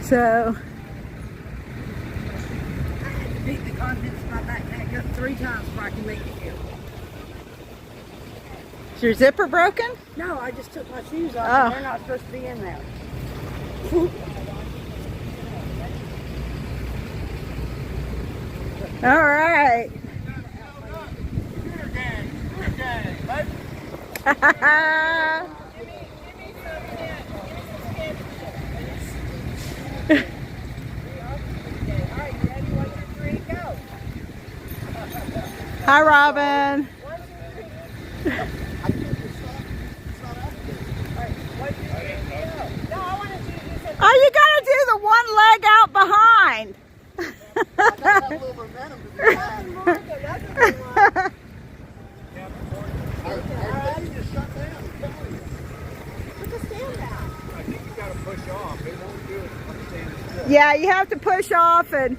So I had to beat the contents of my backpack up 3 times before I can make it here. is your zipper broken? No, I just took my shoes off Oh. and they're not supposed to be in there. All right. Hi, Robin. Oh, you gotta do the one leg out behind. Yeah, you have to push off and.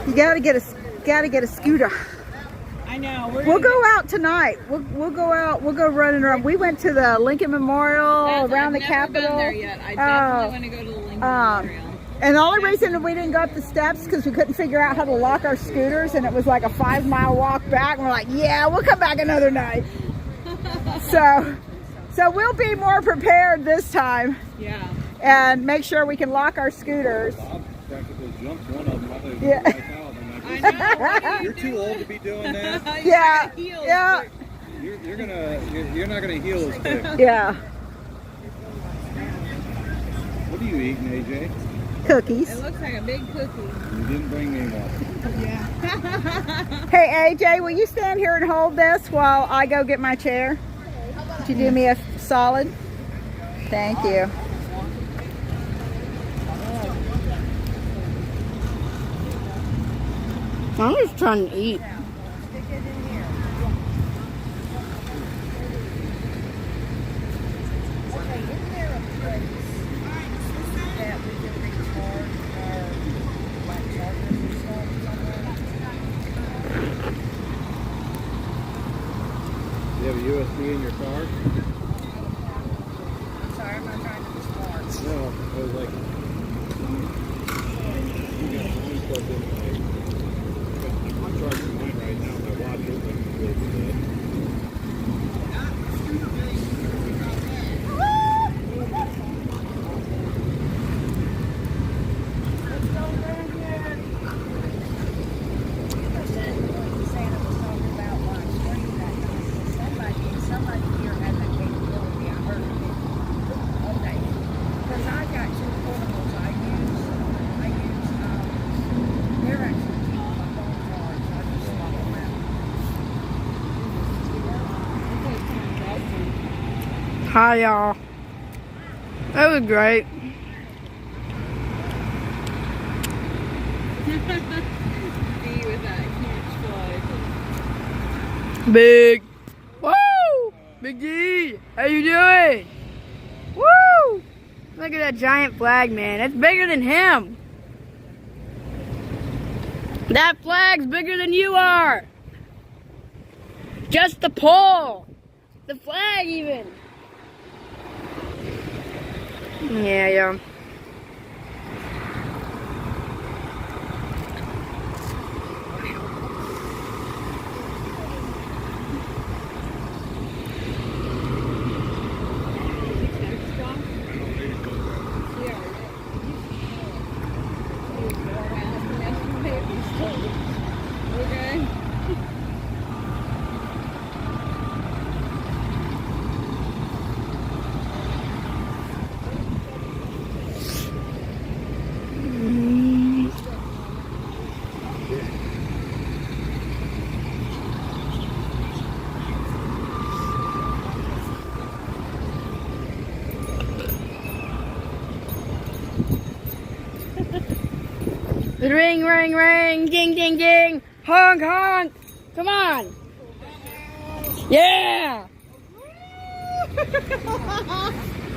You gotta get a scooter. I know. We'll go out tonight. We'll go out. We'll go running around. We went to the Lincoln Memorial around the Capitol. I've never been there yet. I definitely want to go to the Lincoln Memorial. And the only reason we didn't go up the steps because we couldn't figure out how to lock our scooters, and it was like a 5-mile walk back. And we're like, yeah, we'll come back another night. So we'll be more prepared this time. Yeah. And make sure we can lock our scooters. Bob practically jumped one of them. I thought he was Yeah. gonna wipe out. I'm like, I know. What are you you're too old to be doing that. Yeah, Heels, yeah, You're not gonna heal as quick. yeah. What are you eating, AJ? Cookies. It looks like a big cookie. You didn't bring me one. Hey, AJ, will you stand here and hold this while I go get my chair? Would you do me a solid? Thank you. I'm just trying to eat. You have a USB in your car? Sorry, I'm not trying to be smart. No, I was like, you got mine plugged in. I'm charging mine right now. My watch isn't really good. Hi, y'all. That was great. Be with that huge flag. Big. Woo! Big G, how you doing? Woo! Look at that giant flag, man. That's bigger than him. That flag's bigger than you are. Just the pole. The flag, even. Yeah. Okay. Ring, ring, ring. Ding, ding, ding. Honk, honk. Come on. Yeah.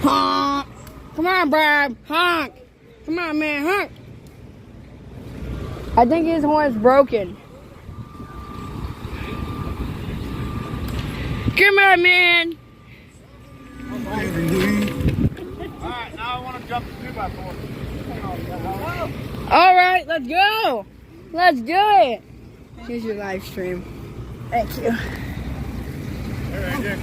Honk. Come on, Brad. Honk. Come on, man. Honk. I think his horn's broken. Come on, man. Alright, now I want to jump the 2x4. All right, let's go. Let's do it. Here's your live stream. Thank you. Hey, AJ,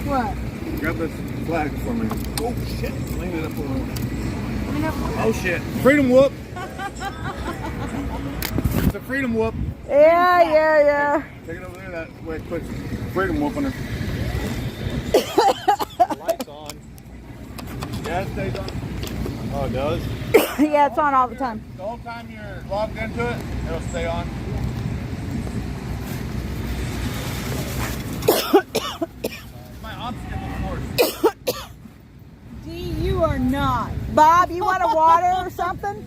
What? grab this flag for me. Oh, shit. Lean it up a little. Oh, shit. Freedom whoop. It's a freedom whoop. Yeah. Take it over there that way, quick. Freedom whoop on her. Lights on. Yeah, it stays on. Oh, it does? Yeah, it's on all the time. The whole time you're logged into it, it'll stay on. My obstacle course. D, you are not. Bob, you want a water or something?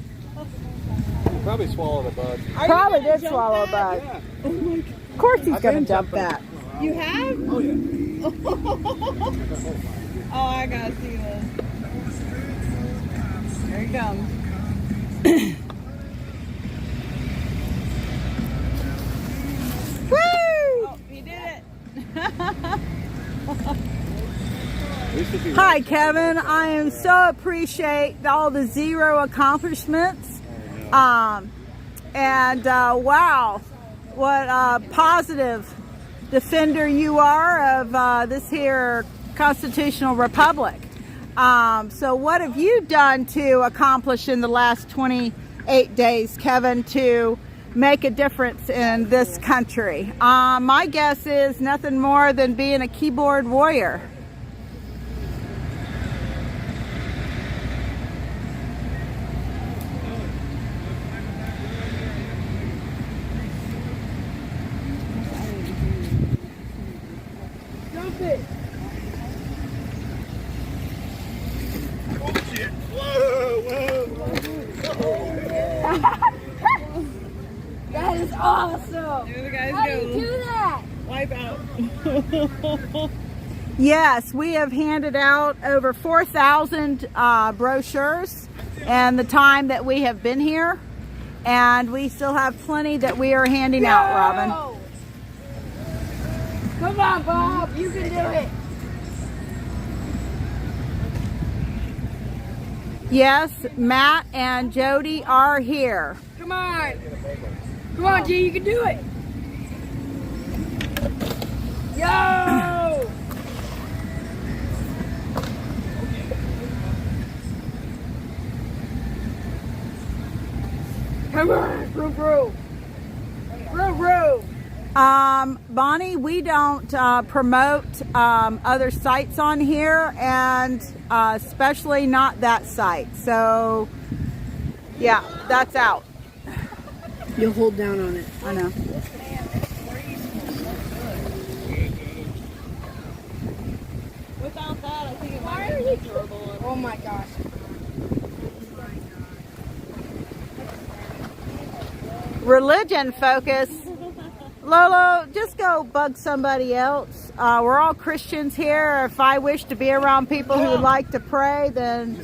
Probably swallowed a bug. Probably did swallow a bug. Yeah. Of course he's going to jump that. You have? Oh, yeah. Oh, I gotta see this. Here he comes. Woo! Oh, he did it. Hi, Kevin. I am so appreciate all the zero accomplishments. Wow, what a positive defender you are of this here constitutional republic. So what have you done to accomplish in the last 28 days, Kevin, to make a difference in this country? My guess is nothing more than being a keyboard warrior. Jump it. Oh, shit. Whoa. That is awesome. Here the guys How do go. you do that? Wipe out. Yes, we have handed out over 4,000 brochures in the time that we have been here, and we still have plenty that we are handing out, Robin. Come on, Bob. You can do it. Yes, Matt and Jody are here. Come on. Come on, G. You can do it. Yo! Come on, bro. Bonnie, we don't promote other sites on here, and especially not that site. So, yeah, that's out. You'll hold down on it. I know. Without that, I think it might be miserable. Oh my gosh. Religion focus. Lolo, just go bug somebody else. We're all Christians here. If I wish to be around people who like to pray, then,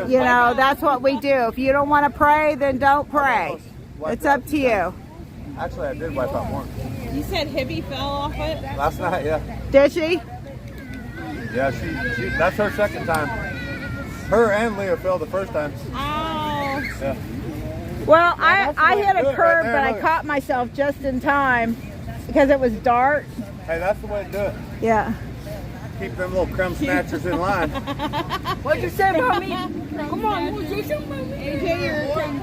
you know, that's what we do. If you don't want to pray, then don't pray. It's up to you. Actually, I did wipe out one. You said Hibby fell off it? Last night, yeah. Did she? Yeah, she that's her second time. Her and Leah fell the first time. Ow. Yeah. Well, I the way hit to do a it curb, right there, but I look. caught myself just in time because it was dark. Hey, that's the way to do it. Yeah. Keep them little crumb snatchers in line. What'd you say about me? Come on, you want to say something about me? AJ, you're a crumb.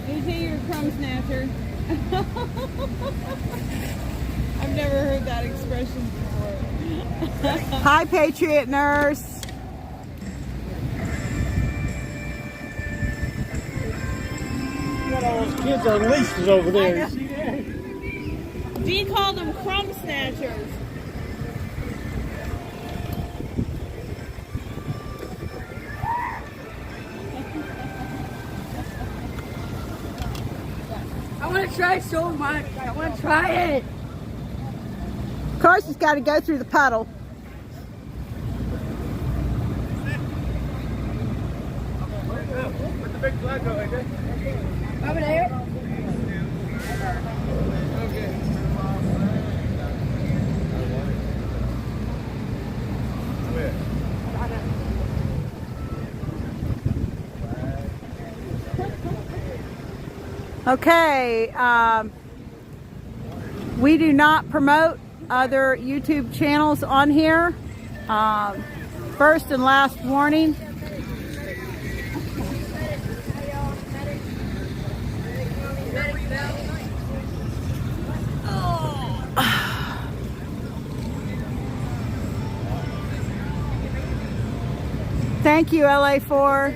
AJ, you're a crumb snatcher. I've never heard that expression before. Hi, Patriot Nurse. Got all those kids on leashes over there. Dee called them crumb snatchers. I want to try so much. I want to try it. Of course, it's got to go through the puddle. Where'd the big flag go, AJ? Over there. Okay. Where? Okay, we do not promote other YouTube channels on here. First and last warning. Thank you, LA4.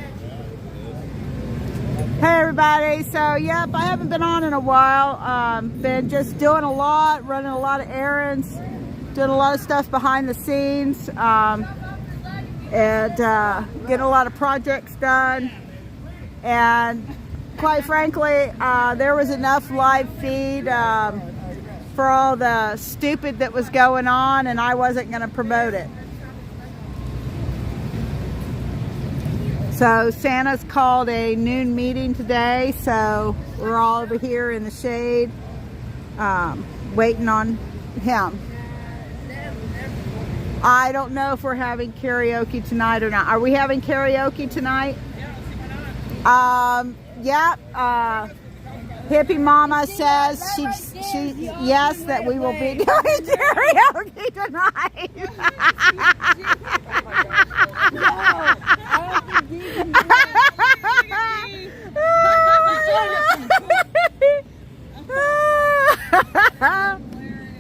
Hey everybody, so yep, I haven't been on in a while. Been just doing a lot, running a lot of errands, doing a lot of stuff behind the scenes, and getting a lot of projects done. And quite frankly, there was enough live feed for all the stupid that was going on, and I wasn't going to promote it. So Santa's called a noon meeting today, so we're all over here in the shade waiting on him. I don't know if we're having karaoke tonight or not. Are we having karaoke tonight? Yeah. Hippie Mama says she yes, that we will be doing karaoke tonight.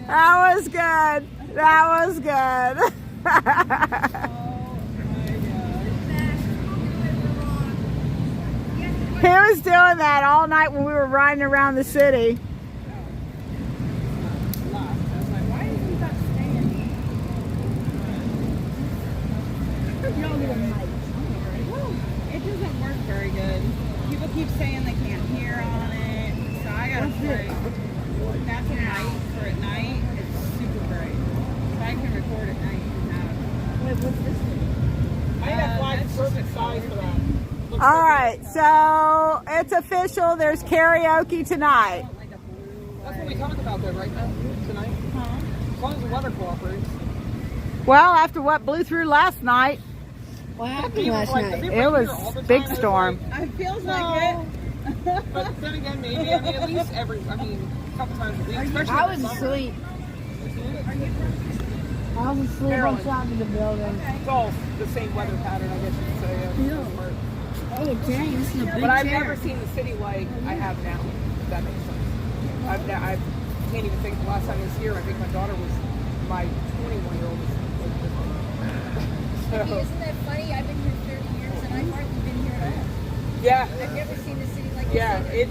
That was good. That was good. He was doing that all night when we were riding around the city. It doesn't work very good. People keep saying they can't hear on it, so I gotta play. That's a night for at night. It's super bright. If I can record at night, what's this? I think that's like the perfect size for that. All right, so it's official. There's karaoke tonight. That's what we talked about there, right now, tonight. As long as the weather cooperates. Well, after what blew through last night, What happened last night? it was big storm. It feels like it. But then again, maybe, I mean, at least a couple times a week. Especially I was asleep. I was asleep outside of the building. It's all the same weather pattern, I guess you could say. Yeah. Oh, dang, this is a big But I've chair. never seen the city like I have now, if that makes sense. I can't even think the last time I was here. I think my daughter was, my 21-year-old was so, Isn't that funny? I've been here 30 years and I've hardly been here at all. yeah. I've never seen the city like Yeah, this.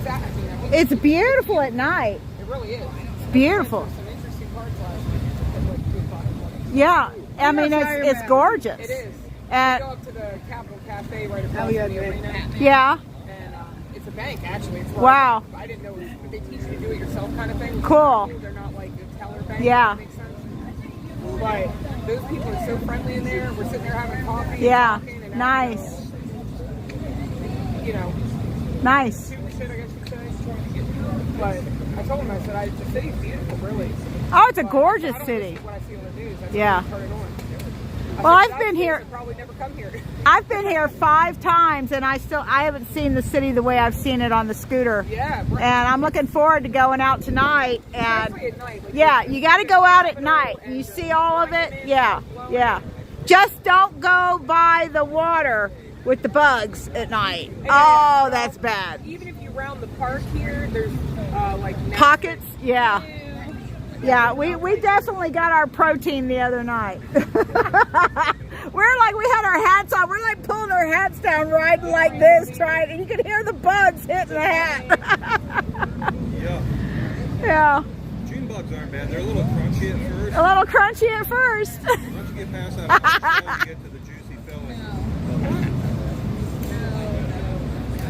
I think It's beautiful at night. it really is. It's beautiful. Some interesting parts last night at like 2 o'clock in the morning. Yeah, I mean it's gorgeous. It is. We And go up to the Capitol Cafe right across from the arena. yeah, And it's a bank, actually. It's Wow. I didn't know they teach you to do it yourself kind of thing. Cool. They're not like a teller bank. Yeah. If that makes sense. But those people are so friendly in there. We're sitting there having coffee. yeah, And talking and nice, You know, nice. super shit, I guess you'd say. But I told him, I said, the city's beautiful, really. Oh, it's a But gorgeous I don't city. listen to what I see on the news. I Yeah. turn it on. Well, I I've said, been "Those here. kids will probably never come here. I've been here 5 times, and I haven't seen the city the way I've seen it on the scooter. Yeah, right. And I'm looking forward to going out tonight. And Especially at night. Like, yeah, you got to go out at night. You see all of it. Yeah, yeah. Just don't go by the water with the bugs at night. Oh, that's bad. Even if you round the park here, there's like Pockets. Yeah. Yeah, we definitely got our protein the other night. We're like, we had our hats on. We're like pulling our hats down, riding like this, trying, and you could hear the bugs hitting the hat. Yeah. Yeah, June bugs aren't bad. They're a little crunchy at first. a little crunchy at first. Once you get past that, you get to the juicy filling.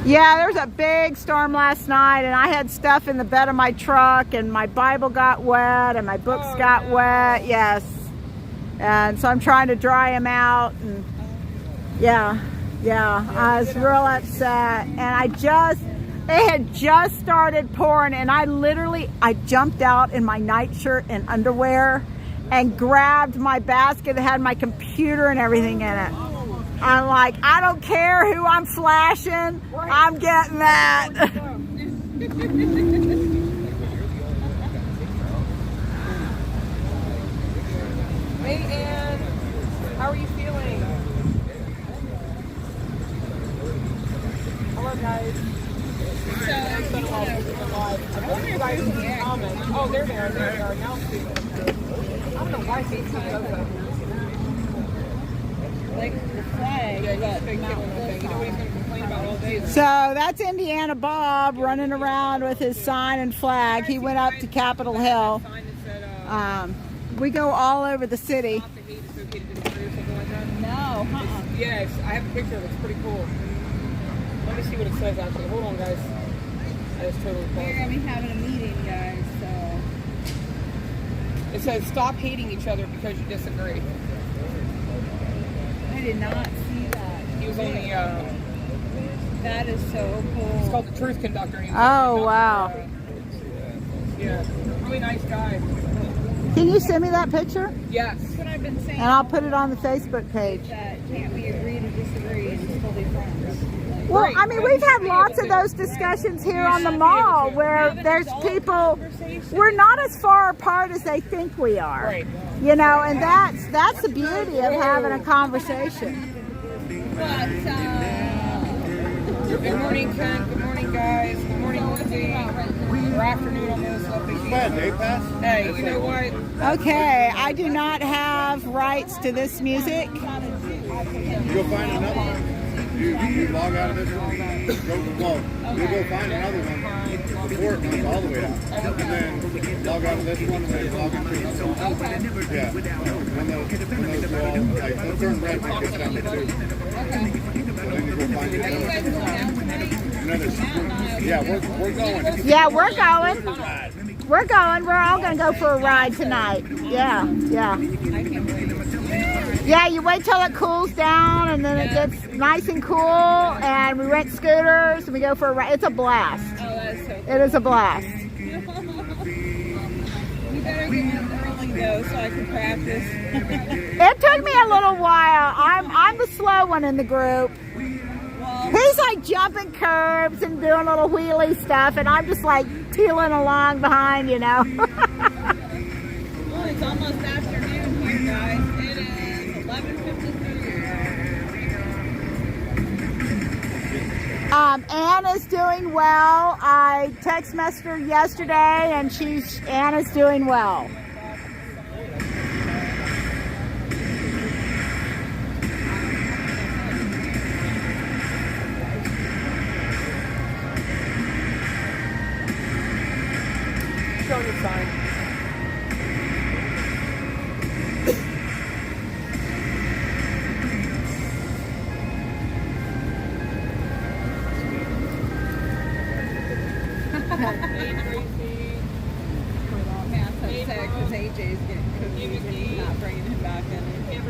Yeah, there was a big storm last night, and I had stuff in the bed of my truck, and my Bible got wet, and my books got wet. Yes, and so I'm trying to dry them out, and yeah, I was real upset, and it had just started pouring, and I jumped out in my nightshirt and underwear, and grabbed my basket that had my computer and everything in it. I'm like, I don't care who I'm flashing, I'm getting that. Hey, Ann, how are you feeling? Hello, guys. I wonder if you guys can comment. Oh, there they are. Now I'm seeing them. I don't know why they see those. Like the flag. Yeah, he's a big kid on the thing. You know what he's going to complain about all day? So that's Indiana Bob running around with his sign and flag. He went up to Capitol Hill. Sign that said, We go all over the city. not to hate associated with or something like that. No, Yes, I have a picture of it. It's pretty cool. Let me see what it says actually. Hold on, guys. I just totally We're paused. gonna be having a meeting, guys. So It says, stop hating each other because you disagree. I did not see that. He was on the, That is so cool. it's called the Truth Conductor. He was Oh, on the, wow. Yeah, really nice guy. Can you send me that picture? Yes. That's what I've been saying. And I'll put it on the Facebook page. That can't we agree to disagree and still be friends? Like, Well, Right. I mean, we've had lots of those discussions here on the mall where there's people, we're not as far apart as they think we are. Right. You know, and that's the beauty of having a conversation. but Good morning, Ken. Good morning, guys. Good morning, Lindsay. Or afternoon on this. Man, day pass? Hey, you know what? Okay, I do not have rights to this music. You go find another one. You log out of this one. You go find another one before it runs all the way out. And then log out of this one and then log into another one. Yeah. When those go all, like, they'll turn red when it gets down to 2. So then you go find it. Yeah, we're going. Yeah, we're going. We're going. We're all going to go for a ride tonight. Yeah. Yeah, you wait till it cools down and then it gets nice and cool, and we rent scooters and we go for a ride. It's a blast. oh, that's so It is a blast. cool. You better get in early though, so I can practice. It took me a little while. I'm the slow one in the group. Well, He's like jumping curbs and doing little wheelie stuff, and I'm just like peeling along behind, you know. well, it's almost afternoon here, guys. It is 11:53. Anne is doing well. I text messaged her yesterday, and Anne is doing well. Show your sign. Yeah, I'm so sad because AJ's getting cookies and he's not bringing him back in. We're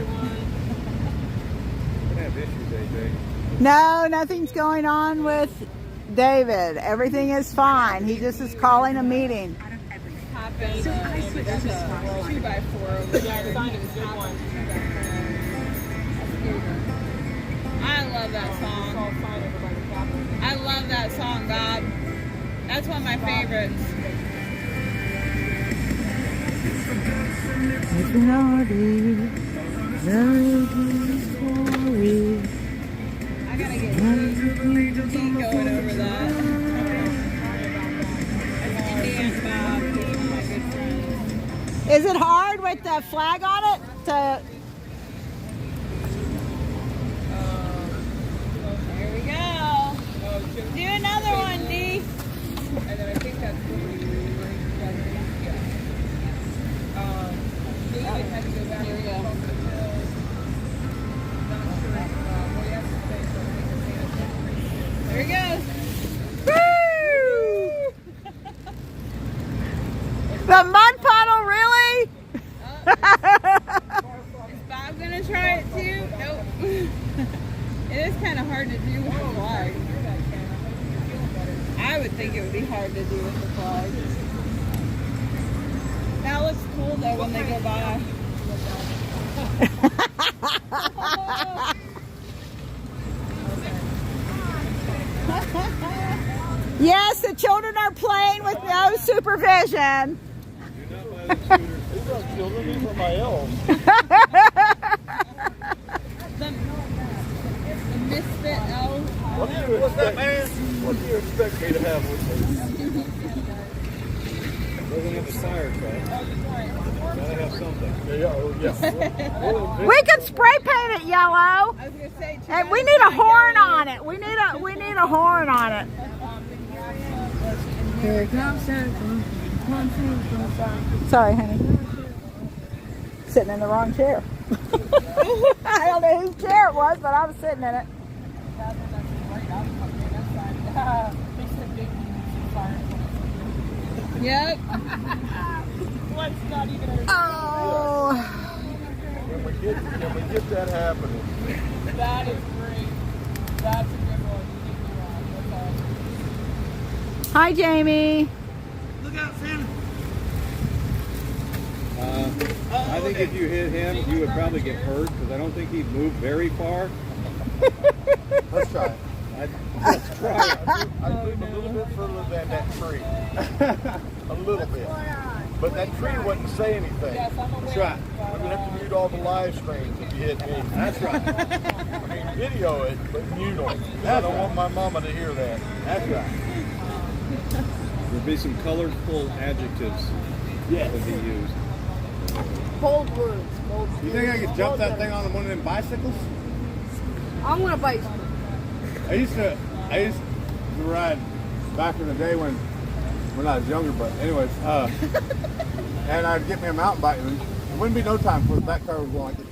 gonna have issues, AJ. No, nothing's going on with David. Everything is fine. He just is calling a meeting. Happened. There's a 2x4 over Yeah, the there. sign is a good one. I love that song. I love that song, God. That's one of my favorites. I gotta get Dean going over that. Indiana Bob, one of my good friends. Is it hard with the flag on it? Here we go. Do another one, Dee. And then I think that's David had to go back. Here we go. There he goes. The mud puddle, really? Is Bob gonna try it too? Nope. It is kind of hard to do with the flag. I would think it would be hard to do with the flag. That looks cool though when they go by. Yes, the children are playing with no supervision. These aren't children, these are my elves. The misfit elf. What do you expect, man? What do you expect me to have with me? Doesn't have a sire track. Gotta have something. Yeah. We could spray paint it yellow. I was gonna say, And we need a horn on it. We need a horn on it. Here comes Santa Claus. Sorry, honey. Sitting in the wrong chair. I don't know whose chair it was, but I was sitting in it. yep. Oh. Can we get that happening? That is great. That's a good one. That's awesome. Hi, Jamie. Look out, Santa. I think if you hit him, you would probably get hurt because I don't think he'd move very far. Let's try it. Let's try it. I'd move a little bit further than that tree. A little bit. But that tree wouldn't say anything. Yes, I'm aware. That's right. I'm going to have to mute all the live streams if you hit me. That's right. I mean, video it, but mute them. I don't want my mama to hear that. That's right. There'd be some colorful adjectives that would be used. Bold words. Bold words. You think I could jump that thing on one of them bicycles? I'm gonna bite. I used to ride back in the day when I was younger, but anyways, and I'd get me a mountain bike, and it wouldn't be no time before the back car was going like this.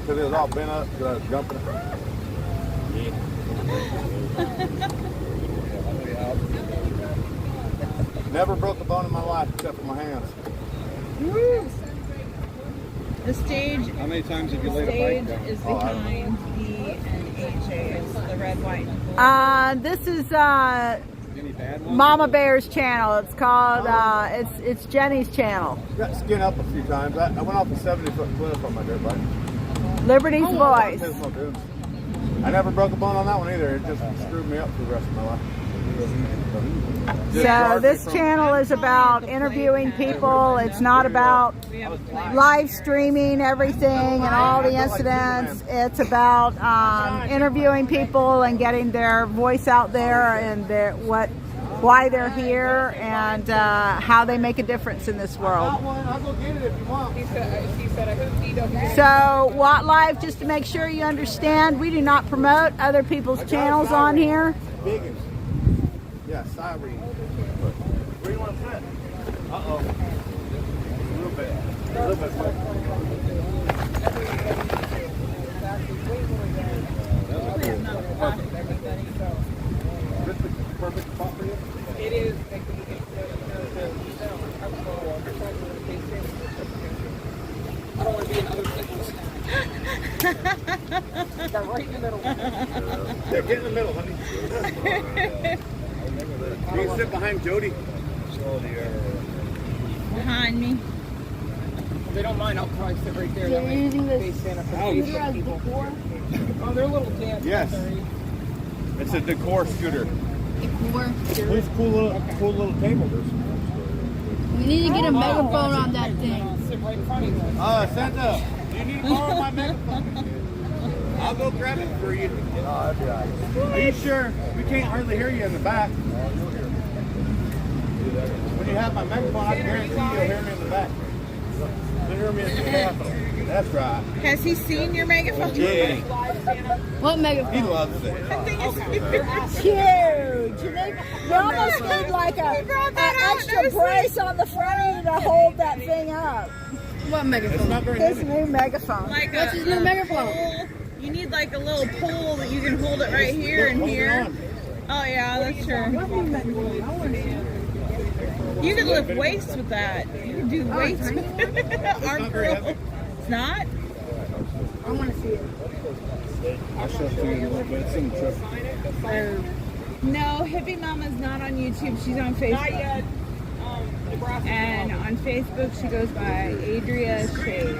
Because it was all bent up because I was jumping. Never broke a bone in my life except for my hands. The stage. How many times have you laid a Stage bike down? is behind B and AJ. It's the red, white, and blue. This is Any bad ones? Mama Bear's channel. It's called it's Jenny's channel. Got skinned up a few times. I went off a 70-foot cliff on my dirt bike. Liberty's Voice. There's no dudes. I never broke a bone on that one either. It just screwed me up for the rest of my life. Just So scarred me this from- channel is about interviewing people. It's not about We have a play. live streaming everything and all the incidents. It's about interviewing people and getting their voice out there and why they're here and how they make a difference in this world. I'll go get it if you want. He said, I hope he doesn't. So Watt Live, just to make sure you understand, we do not promote other people's channels on here. Biggins. Yeah, Cyrene. Where do you want to sit? Uh-oh. A little bit. A little bit. Is this the perfect spot for you? It is. I don't want to be in other places. Got right in the middle. Yeah, get in the middle, honey. You can sit behind Jody. Behind me. If they don't mind, I'll probably sit right there. That way they stand up for people. Oh, they're a little dance. Yes. It's a decor scooter. There's a cool little table. We need to get a megaphone on that thing. Sit right in front of you. Santa, do you need to borrow my megaphone? I'll go grab it for you. Oh, that'd be all right. Are you sure? We can't hardly hear you in the back. When you have my megaphone, I guarantee you'll hear me in the back. You'll hear me in the Capitol. That's right. Has he seen your megaphone? Yeah. What He megaphone? loves it. It's huge. You almost need like an extra brace on the front of you to hold that thing up. What It's megaphone? not very His heavy. new megaphone. Like What's his new megaphone? pole. You need like a little pole that you can hold it right here and Hold it here. on. Oh yeah, that's true. You can lift weights with that. You can do weights with arm not very curl. heavy. It's not? I want to see it. I'll show it to you in a little bit. It's in the trip. No, Hippie Mama's not on YouTube. She's on Facebook. Not yet. Nebraska. And on Facebook, she goes by Adria Shade.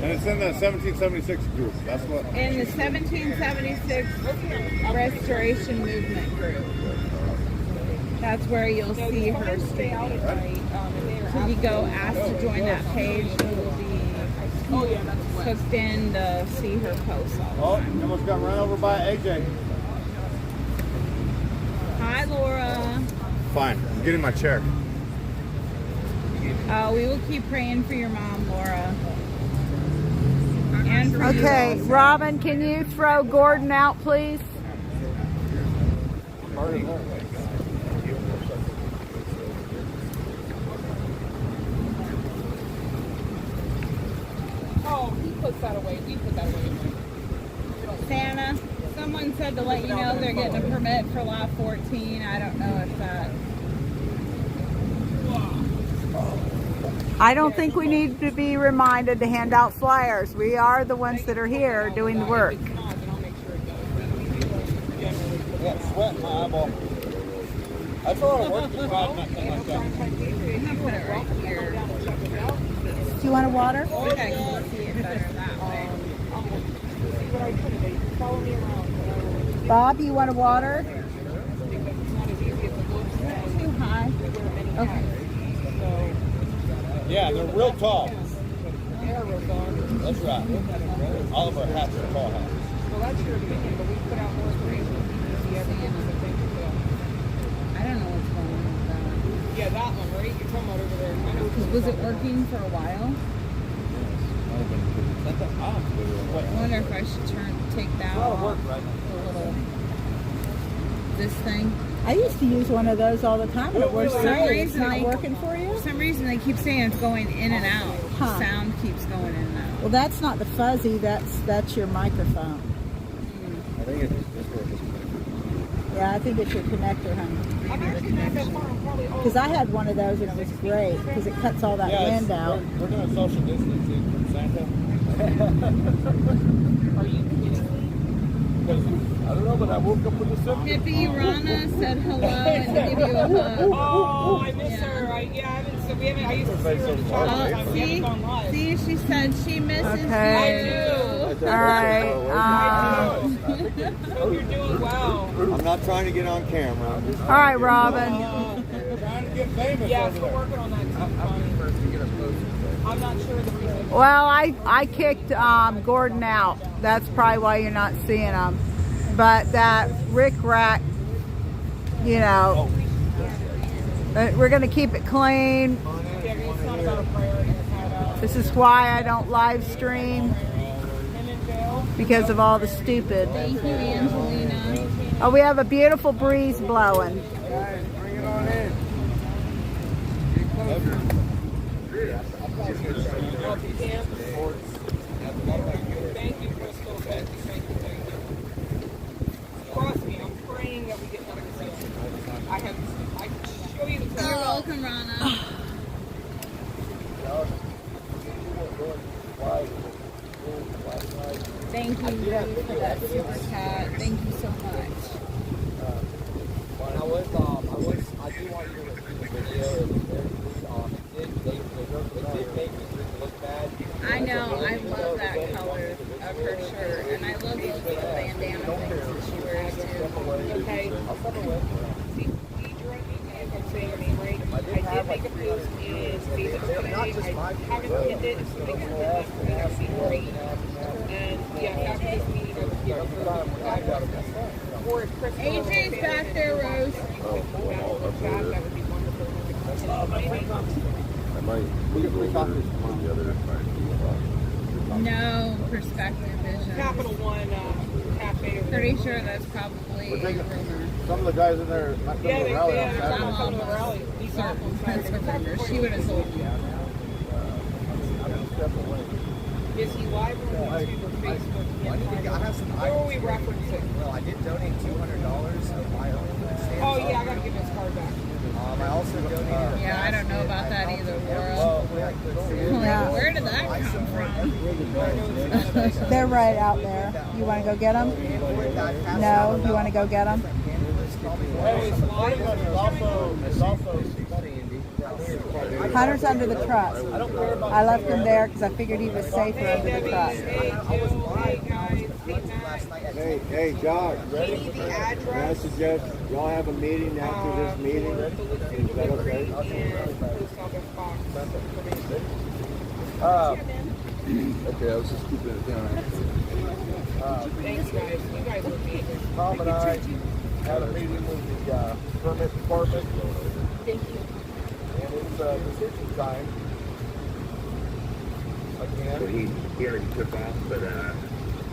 And it's in the 1776 group. That's what. In the 1776 Restoration Movement group. That's where you'll see her streaming. So if you go ask to join that page, you will be hooked in to see her posts all Oh, the time. you almost got run over by AJ. Hi, Laura. Fine. I'm getting my chair. We will keep praying for your mom, Laura. And for you Okay, also. Robin, can you throw Gordon out, please? Oh, he puts that away. We put that away. Santa, someone said to let you know they're getting a permit for lot 14. I don't know if that. I don't think we need to be reminded to hand out flyers. We are the ones that are here doing the work. If it's not, then I'll make sure it goes. Yeah, sweat in my eyeball. That's a lot of work to ride nothing like that. I'm gonna put it right here. Do you want a water? I think I can see it better that way. Bob, you want a water? Too high. Okay. Yeah, they're real tall. That's right. All of our hats are tall hats. Well, that's your opinion, but we put out more information. I don't know what's going on with that. Yeah, that one, right? You're talking about over there. I know. Was it working for a while? I wonder if I should take that off. The little this thing. I used to use one of those all the time, but it works For some great. It's reason not they- working for you? For some reason, they keep saying it's going in and out. Huh. Sound keeps going in and out. Well, that's not the fuzzy. That's your microphone. I think it's this one. Yeah, I think it's your connector, honey. I'm actually not that far. I'm probably Because I had one of those and it was great because it cuts all that wind out. We're doing social distancing from Santa. Are you kidding me? I don't know, but I woke up with a symptom. Hippie Rana said hello and give you a hug. Oh, I miss her. I haven't. So we haven't. I used to see her in the chat all the time. We haven't gone live. See, she said she misses Okay. you. All right. Hope you're doing well. I'm not trying to get on camera. I'm just All right, Robin. trying to get famous Yeah, over still there. working on that too. I'm not sure the reason. Well, I kicked Gordon out. That's probably why you're not seeing him. But that Rick Rack, you know, we're going to keep it clean. Yeah, it's not about a priority. It's not about This is why I don't live stream, him in jail. because of all the stupid. Thank you, Angelina. Oh, we have a beautiful breeze blowing. Guys, bring it on in. Well, if you can. Thank you, Crystal. Thank you. Trust me, I'm praying that we get better results. I can show you the You're picture. welcome, Rana. Thank you, Rudy, for that super chat. Thank you so much. I do want you to review the video. It did make me look bad. I know, I love that color of her shirt, and I love those little bandana things that she wears too. Okay. See, Deidre, if I'm saying her name right, I did make a post in Facebook today. I haven't pinned it. If somebody can pin that for me, that would be great. And yeah, after this meeting, I would be or if Chris AJ's back there, Rose. that would be wonderful. I might leave the other No perspective vision. Capital One cafe. over there. Pretty sure that's probably a rumor. Some of the guys in there, not Yeah, coming to the rally on they're Saturday. not coming to the rally. He's off on That's a Saturday. rumor. She would have told you. Is he live on YouTube or Facebook? Where will we reference it? Well, I did donate $200 of my own. Oh yeah, I gotta give his card back. I They're right out there. You want to go get them? No? You want to go get them? Hunter's under the truck. I left him there because I figured he was safer under the truck. Hey, Josh, ready? Can I suggest y'all have a meeting after this meeting? Is that okay? Okay, I was just keeping it down. Thanks, guys. You guys were amazing. Tom and I had a meeting with the permit department. Thank you. And it's decision time. So Again. he already took off, but I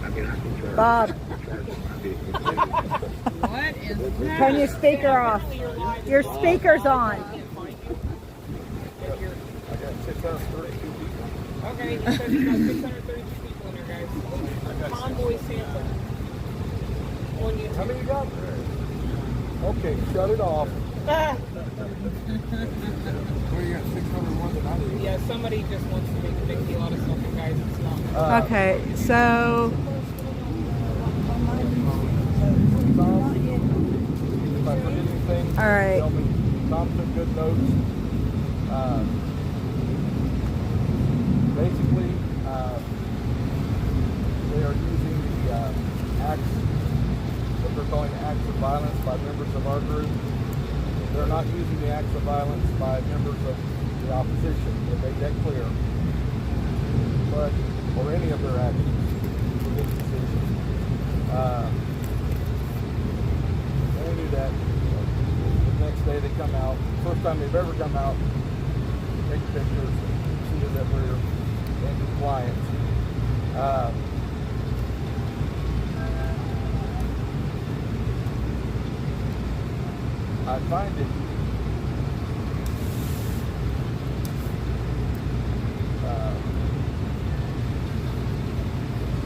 mean, I can charge. Bob, What is that? turn your speaker off. Your speaker's on. I got 632 people. Okay, he says he's got 632 people in there, guys. Convoy Santa. On YouTube. How many you got? Okay, shut it off. Ah. Well, you got 601 tonight. Yeah, somebody just wants to make a big deal out of something, guys. It's not. Okay, so Tom, if I forget anything, all right. tell me. Tom took good notes. Basically, they are using the acts, what they're calling acts of violence by members of our group. They're not using the acts of violence by members of the opposition. They made that clear. But, or any of their actions for this decision. And we knew that. The next day they come out, first time they've ever come out, take pictures, see that we're in compliance. I find it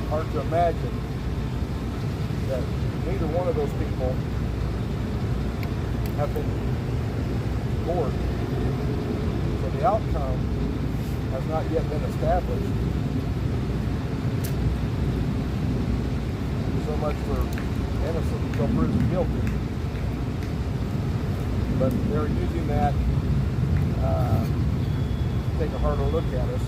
hard to imagine that neither one of those people have been scored. So the outcome has not yet been established. So much for innocent until proven guilty. But they're using that to take a harder look at us.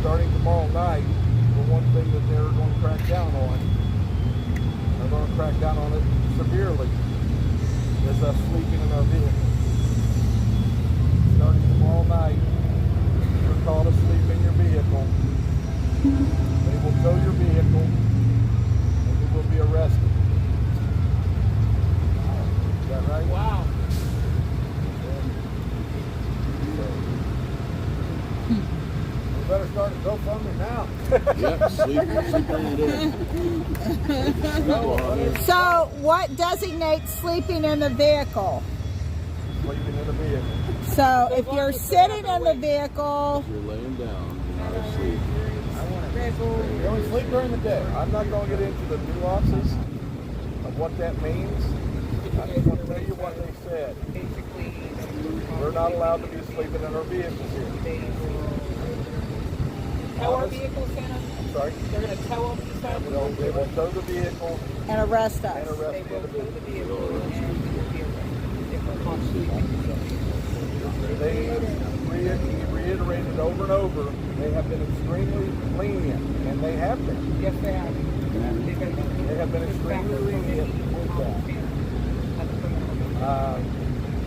Starting tomorrow night, the one thing that they're going to crack down on, they're going to crack down on it severely, is us sleeping in our vehicles. Starting tomorrow night, if you're caught asleep in your vehicle, they will tow your vehicle and you will be arrested. Is that right? Wow. We better start a GoFundMe now. Yep, sleeping it in. So what designates sleeping in the vehicle? Sleeping in the vehicle. So if you're sitting in the vehicle, You're laying down, you're not asleep. You only sleep during the day. I'm not going to get into the nuances of what that means. I just want to tell you what they said. We're not allowed to be sleeping in our vehicles here. Tow our vehicles, Santa? I'm sorry? They're going to tow up these guys? They will tow the vehicle and arrest and us. arrest They the will tow the individual. vehicle and we will be arrested if we're caught sleeping. They reiterated over and over, they have been extremely lenient, and they have been. Yes, they have. They have been extremely lenient with that.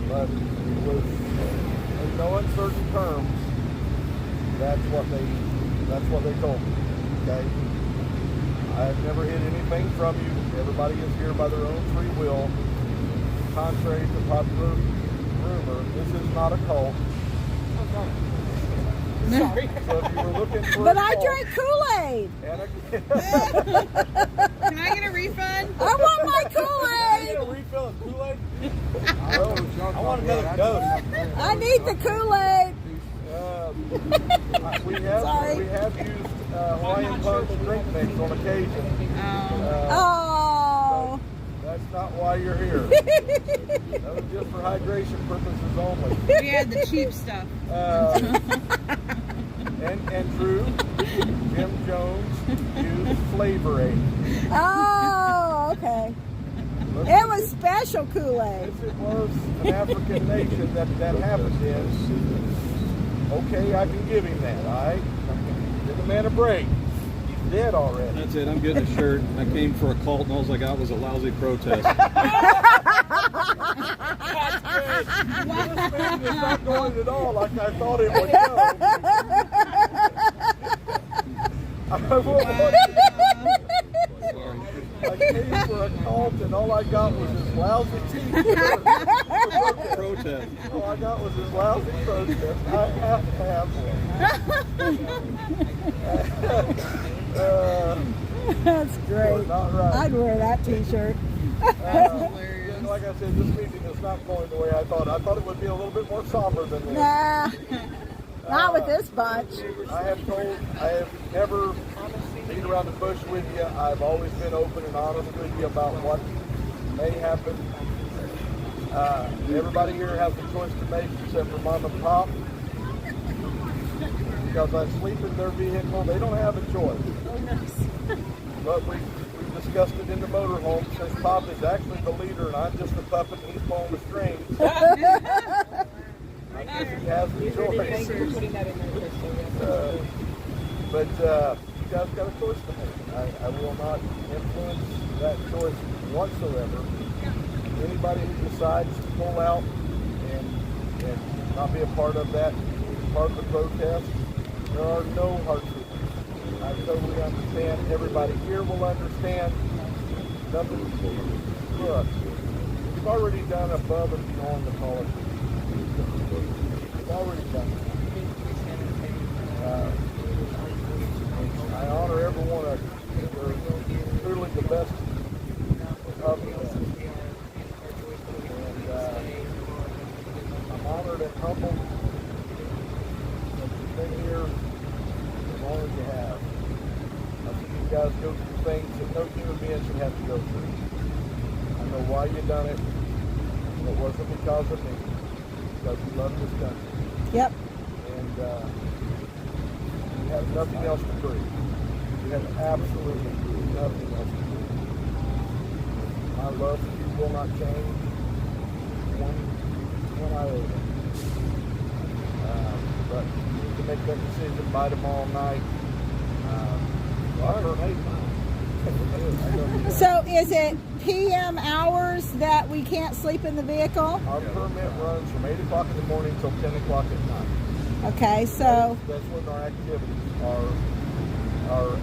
But with in no uncertain terms, that's what they told me. Okay? I've never hid anything from you. Everybody is here by their own free will. Contrary to popular rumor, this is not a cult. Sorry. So if you were looking for But a I cult, drank Kool-Aid. and Can I get a refund? I want my Can I Kool-Aid. get a refill of Kool-Aid? I want another dose. I need the Kool-Aid. We Sorry. have used Hawaiian Punch drink mix on occasion. Oh. That's not why you're here. That was just for hydration purposes only. We had the cheap stuff. And true, Jim Jones used Flavor Aid. Oh, okay. It was special Kool-Aid. If it was an African nation that happened in, okay, I can give him that, all right? Give the man a break. He's dead already. That's it. I'm getting a shirt. I came for a cult, and all I got was a lousy protest. This man is not going at all like I thought it would go. I came for a cult, and all I got was this lousy t-shirt. Protest. All I got was this lousy protest. I have to have one. That's great. Not right. I'd wear that t-shirt. Like I said, this meeting is not going the way I thought. I thought it would be a little bit more somber than this. Nah, not with this bunch. I have never beat around the bush with you. I've always been open and honest with you about what may happen. Everybody here has a choice to make except for Mom and Pop. Because I sleep in their vehicle, they don't have a choice. But we discussed it in the motorhome since Pop is actually the leader and I'm just a puppet and he's pulling the strings. I guess he has the choice. But you guys got a choice to make. I will not influence that choice whatsoever. Anybody who decides to pull out and not be a part of that, part of the protest, there are no hard feelings. I totally understand. Everybody here will understand. Nothing. Look, you've already done above and beyond the politics. You've already done it. I honor every one of you. You're truly the best of them. And I'm honored and humbled that you've been here as long as you have. I think you guys go through things that no human being should have to go through. I know why you done it, and it wasn't because of me. Because you love this country. Yep. And you have nothing else to prove. You have absolutely nothing else to prove. My love for you will not change one iota. But you need to make that decision by tomorrow night. So is it PM hours that we can't sleep in the vehicle? Our permit runs from 8 o'clock in the morning till 10 o'clock at night. Okay, so That's when our activities are. Our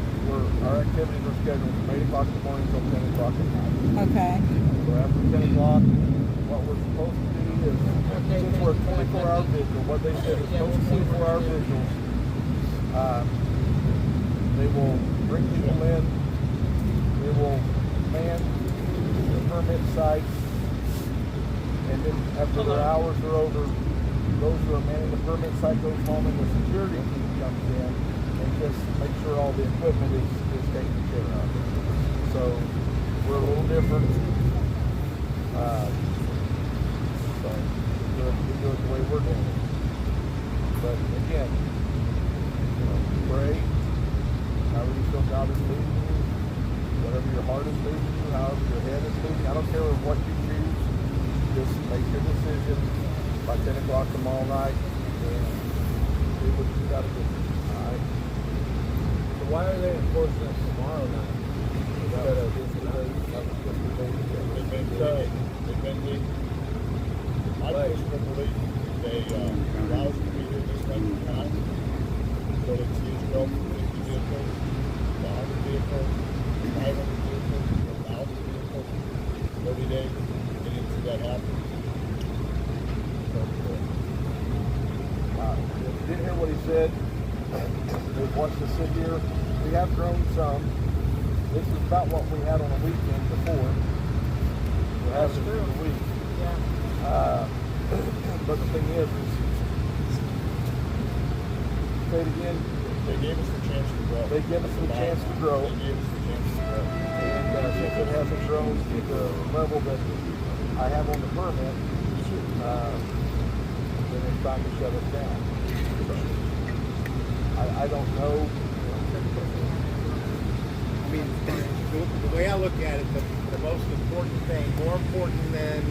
activities are scheduled from 8 o'clock in the morning till 10 o'clock at night. okay. So after 10 o'clock, what we're supposed to do is, since we're a 24-hour vigil, what they said is post 24-hour vigils, they will bring people in, they will man the permit sites, and then after their hours are over, those who are manning the permit site goes home and the security team comes in and just make sure all the equipment is taken care of. So we're a little different. So we do it the way we're doing it. But again, pray. However you feel God is leading you, whatever your heart is leading you, however your head is leading you, I don't care what you choose, just make your decision by 10 o'clock tomorrow night and do what you got to do. Alright? So why are they enforcing this tomorrow night? Instead of I personally believe they allow us to be here this length of time, but it's Israel for 50 vehicles, 100 vehicles, 500 vehicles, 1,000 vehicles, 30 days, they didn't see that happen. So, if you didn't hear what he said, he wants to sit here. We have grown some. This is about what we had on a weekend before. We're having it in a week. But the thing is, say it again. They gave us the chance to grow. They give us the chance to grow. They gave us the chance to grow. And since it hasn't grown to the level that I have on the permit, then it's time to shut it down. I don't know. I mean, the way I look at it, the most important thing, more important than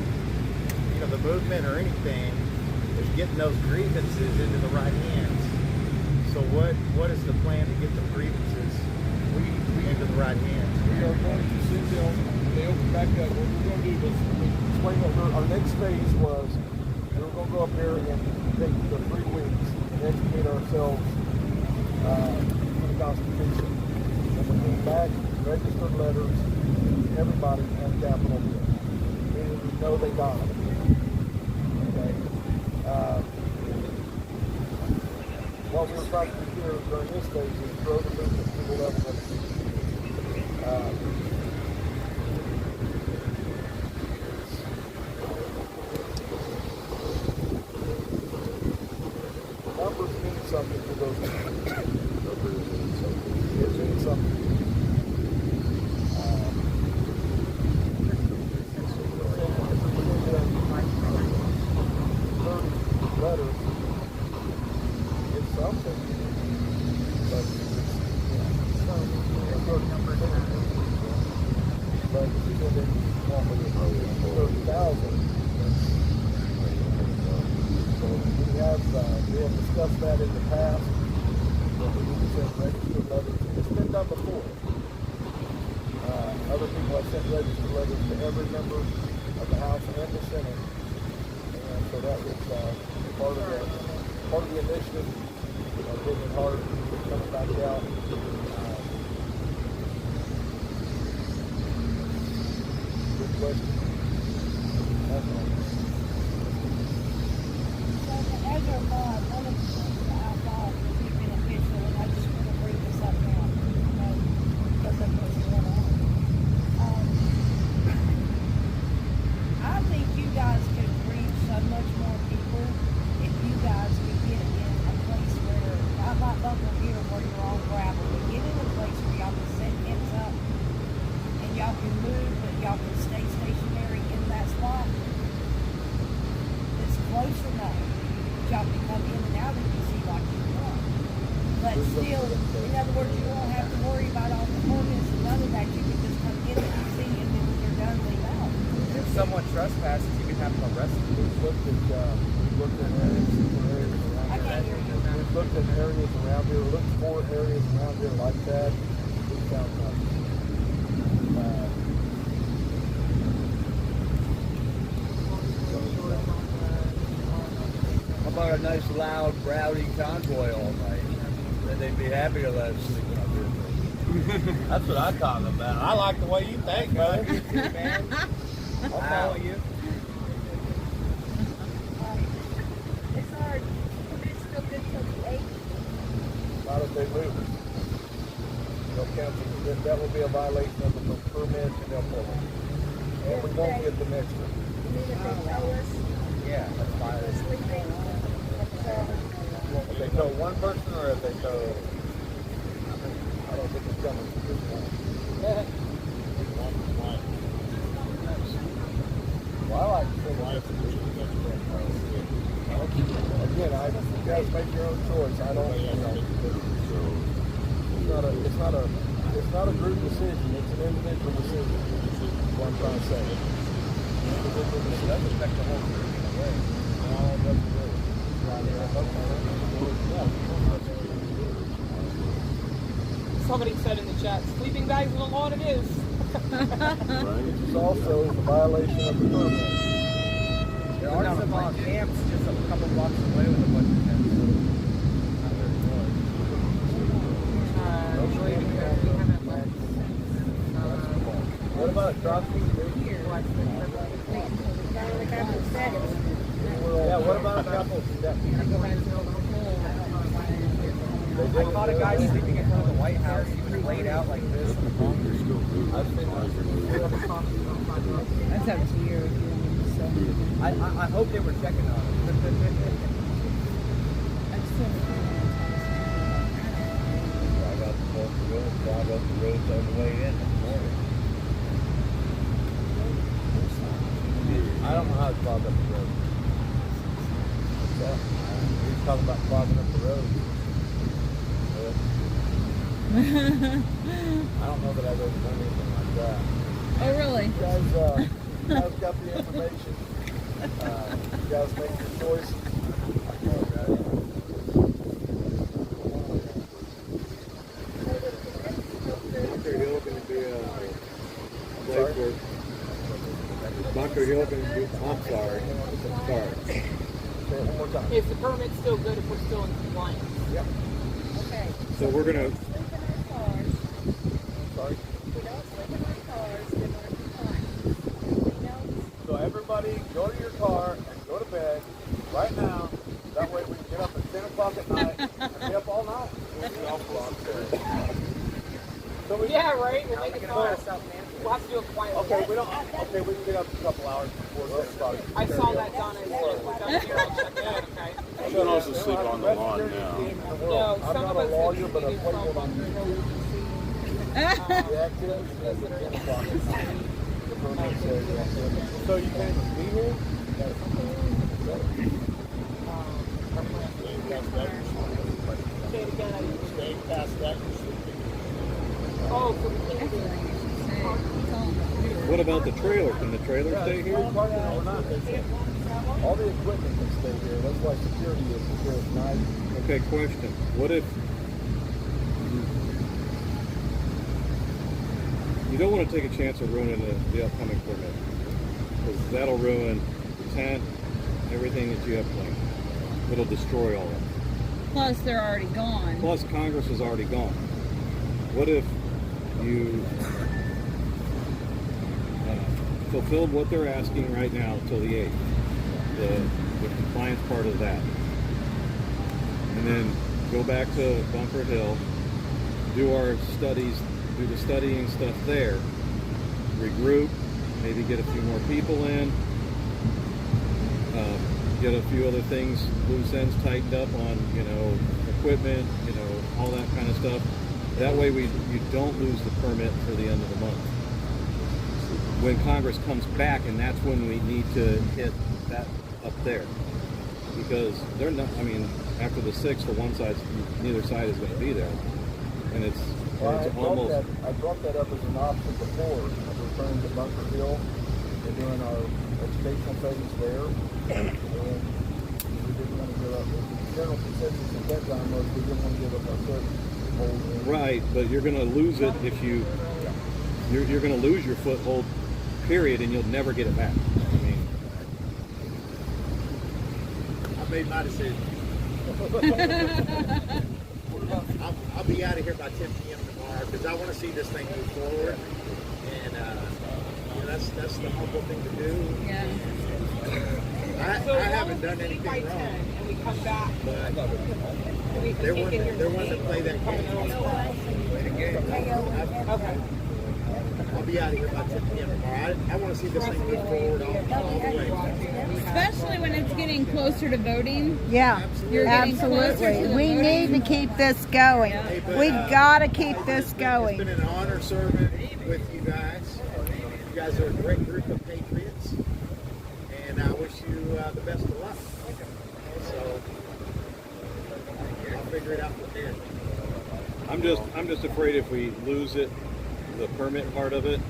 the movement or anything, is getting those grievances into the right hands. So what is the plan to get the grievances into the right hands? We are going to sit down. They open back up. What we're going to do is explain what our next phase was. We were going to go up there and take the 3 weeks and educate ourselves for the Constitution. And we came back, registered letters, everybody on Capitol Hill. Meaning we know they got it. Okay. What we were trying to do here during this phase is grow the movement to the level that it needs to be. Numbers mean something to those people. It means something. Letters, it's something, but but people didn't want me to know 30,000. So we have discussed that in the past. But we need to send registered letters. It's been done before. Other people have sent registered letters to every member of the House and the Senate. And so that was part of the initiative. Getting hard, coming back out. Good question. That's all. As your mod, one of the things that I thought would be beneficial, and I just want to bring this up now, because of what's going on. I think you guys could reach so much more people if you guys could get in a place where, not like Bunker here where you're on gravel, but get in a place where y'all can set tents up and y'all can move, but y'all can stay stationary in that spot. It's close enough. Y'all can come in and out if you see like you want. But still, in other words, you won't have to worry about all the permits and none of that. You can just come in and you see, and then when you're done, leave out. If someone trespasses, you can have them arrested. We've looked at areas around I can't hear you. We've looked at areas around here, looked for areas around here like that. We found nothing. How about a nice, loud, rowdy convoy all night? Then they'd be happy to let us sleep up here. That's what I'm talking about. I like the way you think, brother. You too, man. I'll follow you. It's hard, but it's still good till the 8th. Not if they move it. They'll cancel it. That will be a violation of the permit and they'll pull it. And we won't get the next one. You mean if they tell us Yeah, that's we're fine. sleeping? If they tow one person or if they tow... I don't think it's coming to this point. Well, I like to think again, you guys make your own choice. I don't, it's not a group decision. It's an individual decision. That's what I'm trying to say. Individual decision. That affects the whole group in a way. All of us do. Somebody said in the chat, sleeping bags in the lawn it is. Which is also a violation of the permit. There are some camps just a couple blocks away with a bunch of tents. Not very far. What about across the street? Yeah, what about a couple I caught a guy sleeping in front of the White House. He was laid out like this. That's up to you if you want me to say. I hope they were checking on him. Drive up the roads on the way in this morning. I don't know how to clog up the road. He's talking about clogging up the road. I don't know that I've ever done anything like that. Oh, really? You guys got the information. You guys make your choice. Bunker Hill can be a place where Bunker Hill can be. I'm sorry. Sorry. Say it one more time. Is the permit still good if we're still in compliance? Yep. Okay. So we're gonna. Sleep in our cars. Sorry. If we don't sleep in our cars, then we're in compliance. You know? So everybody, go to your car and go to bed right now. That way we can get up at 10 o'clock at night and be up all night. So we, Yeah, right. We'll make it fun. so, We'll have to do it quietly. okay, we can get up a couple hours before 10 o'clock. I saw that, Donna. As soon as we're done here, I'll check it out. Okay. You can also sleep on the lawn now. No, I'm some not of a us lawyer, but I do play from one on Bunker Hill. YouTube. The activities is at 10 o'clock at night. The permit says that. So you can't even be here? Say it again. I didn't- Staying past that. Oh, so we can't do it. What about the trailer? Can the trailer stay here? All the equipment can stay here. That's why security is here at night. Okay, question. What if you don't want to take a chance of ruining the upcoming permit? Because that'll ruin the tent, everything that you have planned. It'll destroy all of it. Plus, they're already gone. Plus, Congress is already gone. What if you fulfilled what they're asking right now till the 8th, the compliance part of that, and then go back to Bunker Hill, do our studies, do the studying stuff there, regroup, maybe get a few more people in, get a few other things, loose ends tightened up on, equipment, all that kind of stuff. That way you don't lose the permit for the end of the month. When Congress comes back, and that's when we need to hit that up there. Because they're not, after the 6th, neither side is going to be there. And it's Well, almost... I brought that up as an option before, returning to Bunker Hill and doing our educational phase there. And we didn't want to give up. The general consensus at that time was we didn't want to give up our foothold. Right, but you're going to lose it if you're going to lose your foothold, period, and you'll never get it back. I made my decision. I'll be out of here by 10 p.m. tomorrow because I want to see this thing move forward. And that's the humble thing to do. Yeah. I haven't done anything by 10 wrong, and we come back. but We can they're take it here. wanting to play that game. Okay. I'll be out of here by 10 p.m. tomorrow. I want to see this thing move forward all the way. Especially when it's getting closer to voting. Yeah, You're getting closer to absolutely. the We voting. need to keep this going. Hey, but, We've got to keep this It's going. been an honor serving with you guys. You guys are a great group of patriots, and I wish you the best of luck. So I'll figure it out from there. I'm just afraid if we lose it, the permit part of it,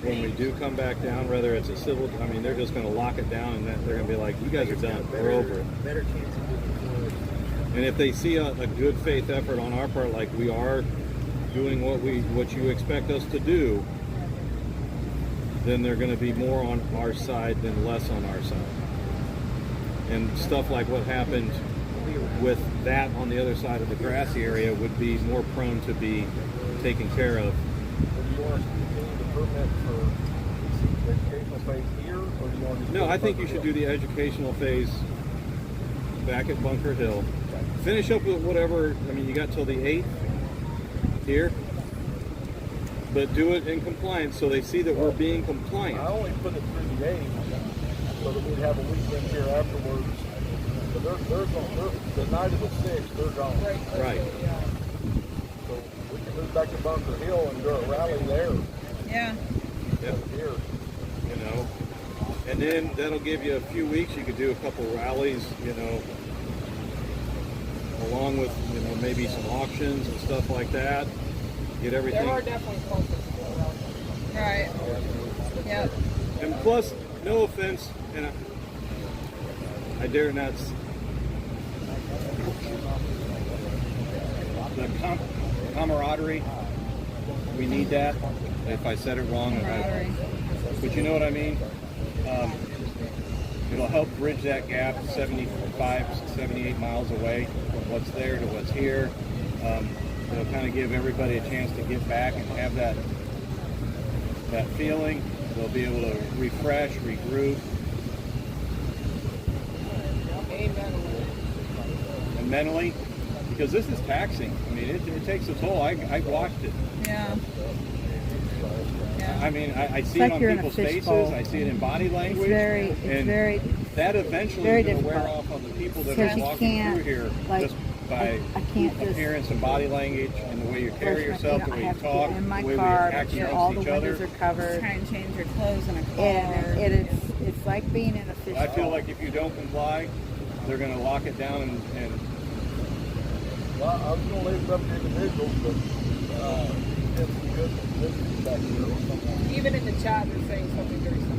when we do come back down, whether it's a civil, they're just going to lock it down, and they're going to be like, you guys are done, we're over it. Better chance of moving forward. And if they see a good faith effort on our part, like we are doing what you expect us to do, then they're going to be more on our side than less on our side. And stuff like what happened with that on the other side of the grassy area would be more prone to be taken care of. So do you want us to continue the permit for the educational phase here, or do you want to? No, I think you should do the educational phase back at Bunker Hill. Finish up with whatever, you got till the 8th here, but do it in compliance so they see that we're being compliant. I only put it through the 8th so that we'd have a weekend here afterwards. But they're the night of the 6th, they're gone. Right. So we can move back to Bunker Hill and do a rally there. Yeah. Yep. Here. And then that'll give you a few weeks. You could do a couple rallies, along with, you know, maybe some auctions and stuff like that. Get everything. There are definitely focus around. Right. Yep. And plus, no offense, and I dare not. The camaraderie, we need that. If I said it wrong, but you know what I mean. It'll help bridge that gap 75, 78 miles away from what's there to what's here. It'll kind of give everybody a chance to get back and have that feeling. They'll be able to refresh, regroup. And mentally, because this is taxing. I mean, it takes a toll. I watched it. Yeah. I mean, I see like it on you're in a people's faces. fishbowl. I see it in body language. That eventually very is going to wear difficult. off on the people that Because are you walking can't, through here like, just by I can't just appearance and body language and the way you carry yourself, the I way you have to talk, get in my the way car, we act make sure all the amongst each windows other. are covered. Try and change your clothes in a car. And it's like being in a fishbowl. I feel like if you don't comply, they're going to lock it down and Well, I was going to leave it up to individuals, but it's good feedback here. Even in the chat, they're saying something very similar.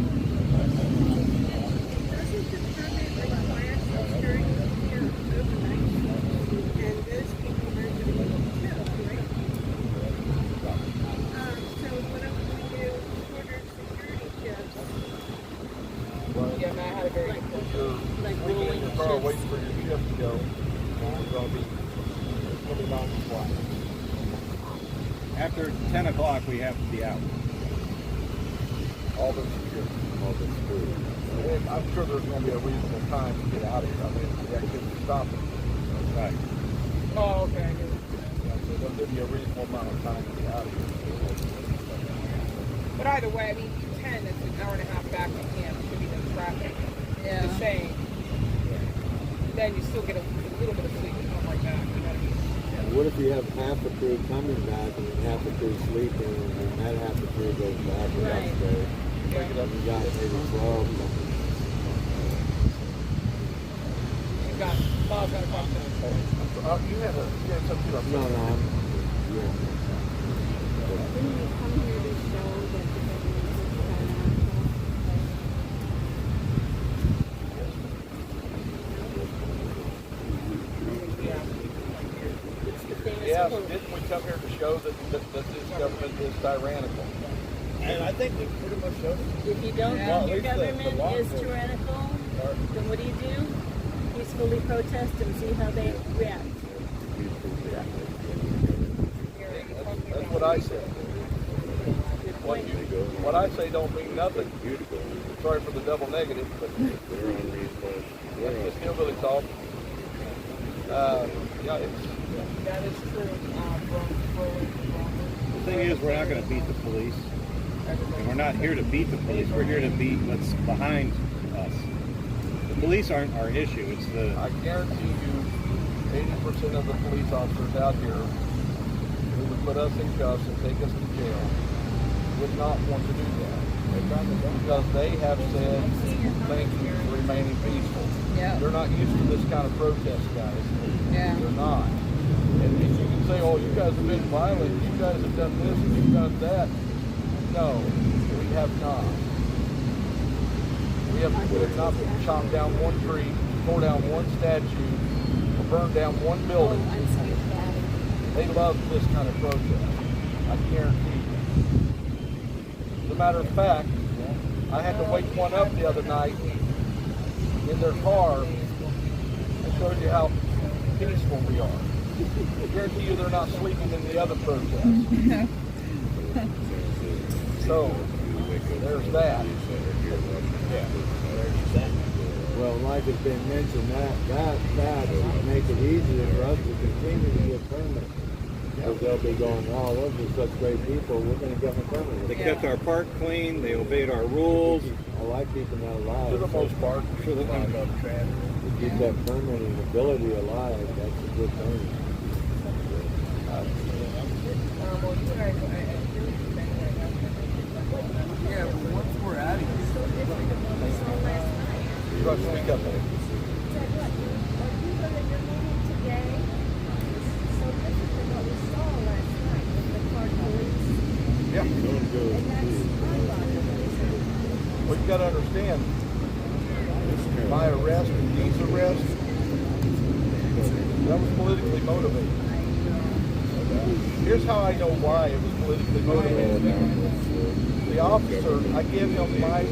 Yeah, Matt had a very good point. You're sleeping in your car waiting for your shift to go. It's going to be non-compliant. after 10 o'clock we have to be out. All this security. And I'm sure there's going to be a reasonable time to get out of here. I mean, the activity stopping. Right. Oh, okay. So there'll be a reasonable amount of time to get out of here. But either way, I mean, 10, that's an hour and a half back to camp. Should be no traffic. Yeah. The same. Then you still get a little bit of sleep and come right back. You know what I mean? What if you have half the crew coming back and then half the crew sleeping and that half the crew goes back and Right. upstairs? Yeah. You got maybe 12. You've got Bob's got a question. You had something up No, no, I'm, yeah. Yes, didn't we come here to show that this government is tyrannical? And I think we pretty much showed it. If you don't Well, think your at least the government law is enforcement. tyrannical, then what do? Peacefully protest and see how they react. That's what I said. What I say don't mean nothing. Sorry for the double negative, but that's just hillbilly talk. Yeah, That is true. The thing is, we're not going to beat the police. And we're not here to beat the police. We're here to beat what's behind us. The police aren't our issue. It's the... I guarantee you 80% of the police officers out here who would put us in cuffs and take us to jail would not want to do that. Because they have said thank you for remaining peaceful. Yeah. They're not used to this kind of protest, guys. Yeah. They're not. And if you can say, oh, you guys have been violent, you guys have done this, and you've done that. No, we have not. We have not chopped down one tree, tore down one statue, or burned down one building. They love this kind of protest. I guarantee you. As a matter of fact, I had to wake one up the other night in their car and show you how peaceful we are. I guarantee you they're not sleeping in the other protests. So, there's that. Well, like it's been mentioned, that would make it easier for us to continue to get permits. Because they'll be going, oh, those are such great people, we're going to get them a permit. They kept our park clean. They obeyed our rules. I like keeping that alive. For the most part. For the, To keep that permitting ability alive, that's a good thing. Well, you and I agree with you saying right now. Yeah, once we're out of here. You got to speak up, man. Yeah. Don't go. Well, you got to understand, my arrest and Dee's arrest, that was politically motivated. Here's how I know why it was politically motivated. The officer, I gave him my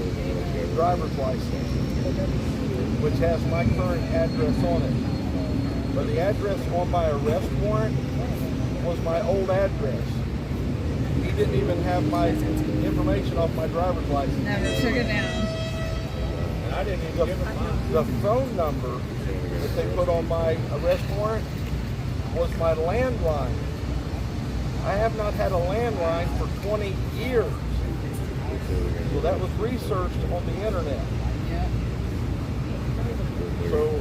driver's license, which has my current address on it. But the address on my arrest warrant was my old address. He didn't even have my information off my driver's license. Never took it down. And I didn't even give him mine. The phone number that they put on my arrest warrant was my landline. I have not had a landline for 20 years. So that was researched on the internet. Yep. So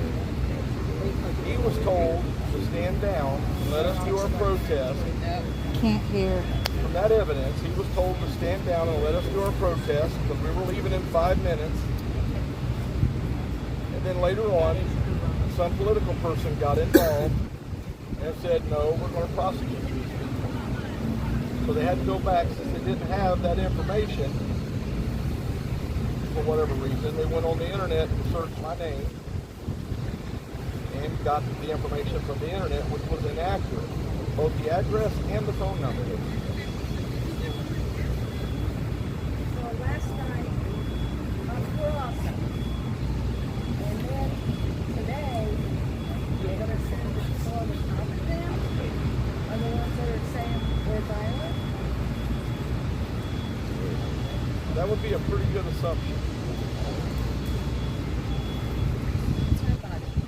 he was told to stand down and let us do our protest. Yep. Can't hear. From that evidence, he was told to stand down and let us do our protest because we were leaving in 5 minutes. And then later on, some political person got involved and said, no, we're going to prosecute you. So they had to go back since they didn't have that information. For whatever reason, they went on the internet and searched my name and got the information from the internet, which was inaccurate. Both the address and the phone number. So last night, I'm crossing. And then today, you're going to send the people on the top of them? Are the ones that are saying we're violent? That would be a pretty good assumption.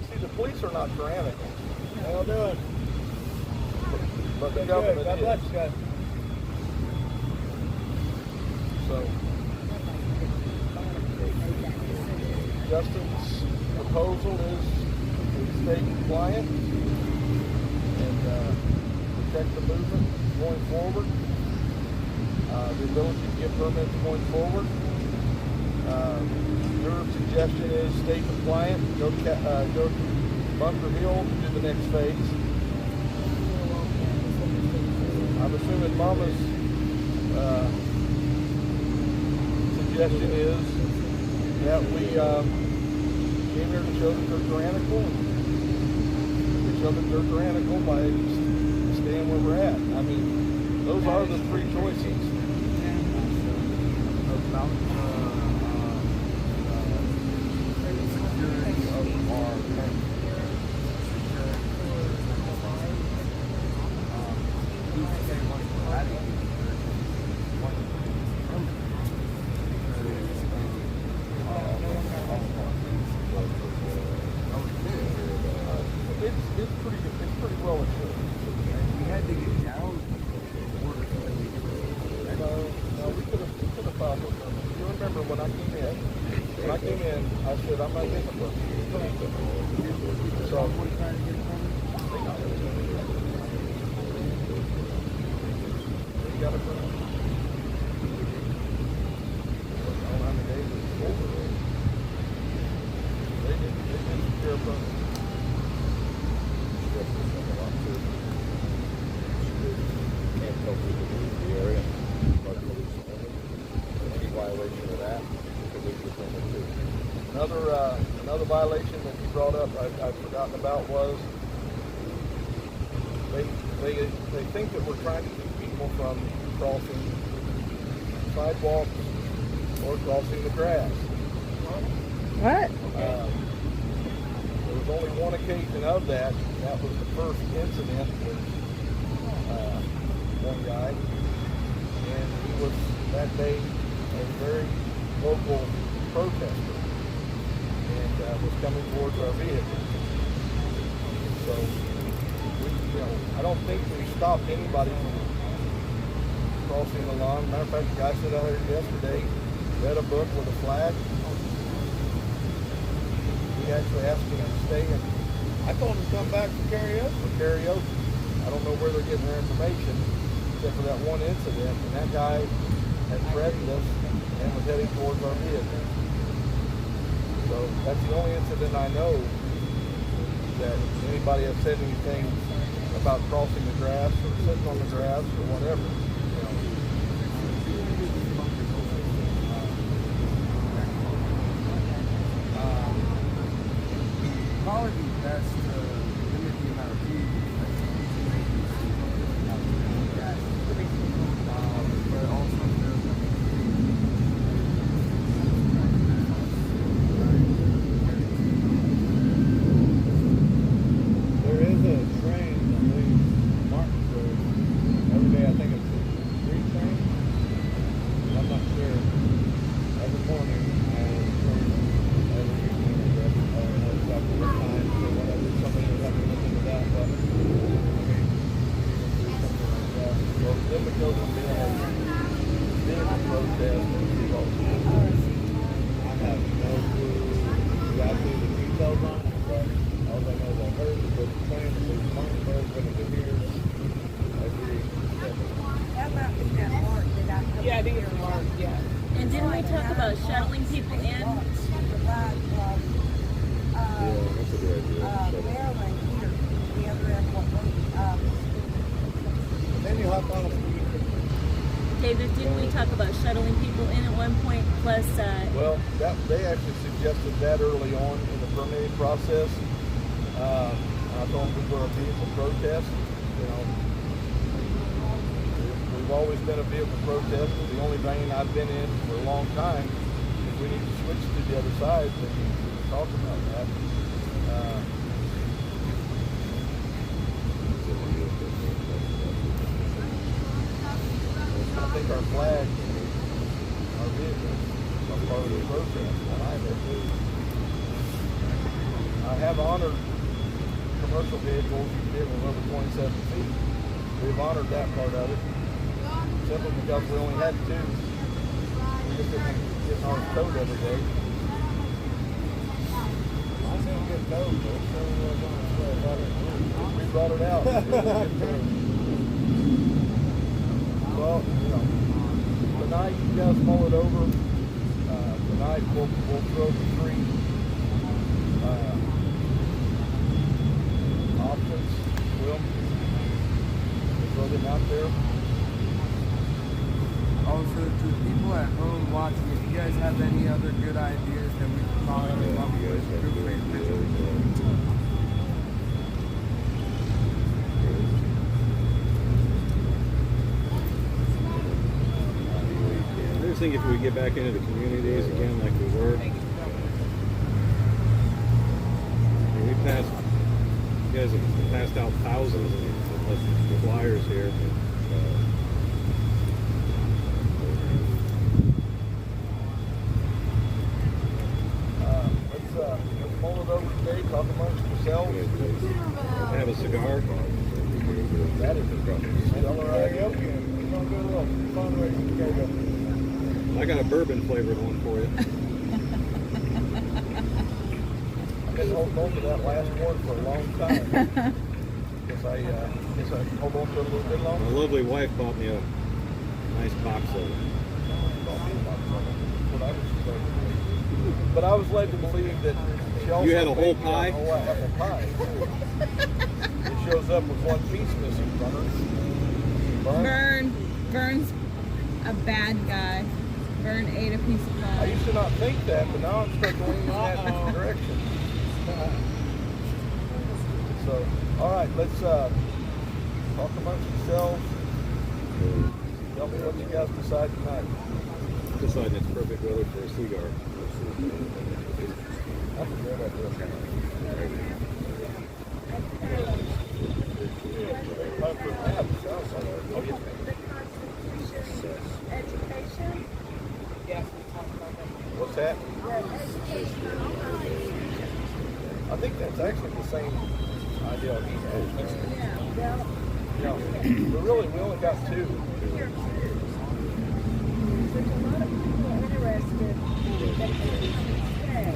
See, the police are not tyrannical. How you doing? But the Good. government God bless is. you guys. So Justin's proposal is stay compliant and protect the movement going forward. The ability to get permits going forward. Your suggestion is stay compliant, go to Bunker Hill to do the next phase. I'm assuming Mama's suggestion is that we came here to show that they're tyrannical, and we show that they're tyrannical by staying where we're at. I mean, those are the three choices. It's pretty well assured. We had to get down. No, we could have filed for permit. You remember when I came in? When I came in, I said I'm not getting a permit. So they got a permit. I don't know how many days it was over. They didn't secure a permit. Another violation that you brought up, I've forgotten about, was they think that we're trying to keep people from crossing sidewalks or crossing the grass. What? There was only one occasion of that. That was the first incident with one guy, and he was that day a very local protester. And was coming towards our vehicle. So, I don't think we stopped anybody from crossing the line. Matter of fact, the guy said out here yesterday, read a book with a flag. We actually asked him to stay, and I told him to come back for karaoke. I don't know where they're getting their information, except for that one incident, and that guy had threatened us and was heading towards our vehicle. So that's the only incident I know that anybody has said anything about crossing the grass or sitting on the grass or whatever. protest and see what was happening. I have no clue exactly the details on it, but all I know is I heard that there's a train that there's Spartanburg going to be here every second. That might be that mark that I come Yeah, I think it's Mark, yeah. And didn't we talk about shuttling people in? That's a good idea. Maryland here, the other airport. Then you hop on a speaker. David, didn't we talk about shuttling people in at one point? Plus, Well, they actually suggested that early on in the permitting process. I told them we were a vehicle protest. You know, we've always been a vehicle protest. The only vein I've been in for a long time. If we need to switch to the other side, then we can talk about that. I think our flag, our vehicles, are part of the protest. And I have honored commercial vehicles over 27 feet. We've honored that part of it, simply because we only had two. We just didn't get ours towed every day. I didn't get those, but so We brought it out. Well, you know, tonight you guys mull it over. Tonight we'll throw the three options. We'll throw them out there. Also, to people at home watching, if you guys have any other good ideas that we can possibly come up with, feel free to pitch them. I just think if we get back into the communities again like we were, we passed, you guys have passed out thousands of flyers here. Let's mull it over today, talk amongst yourselves. Have a cigar. That is a karaoke. We're going to do a little fundraising karaoke. I got a bourbon flavored one for you. I've been holding on to that last one for a long time. Guess I hold on to it a little bit My longer. lovely wife bought me a nice box of it. But I was led to believe that she also You had a whole made me pie? a whole apple pie. It shows up with one piece missing from her. Vern's a bad guy. Vern ate a piece of I pie. used to not think that, but now I'm starting to lean in that direction. So, all right, let's talk amongst yourselves. Tell me what you guys decide tonight. Deciding it's perfect weather for a cigar. That's a good idea. What's that? I think that's actually the same idea he had. Yeah. But really, we only got two. There's a lot of people interested that they stay.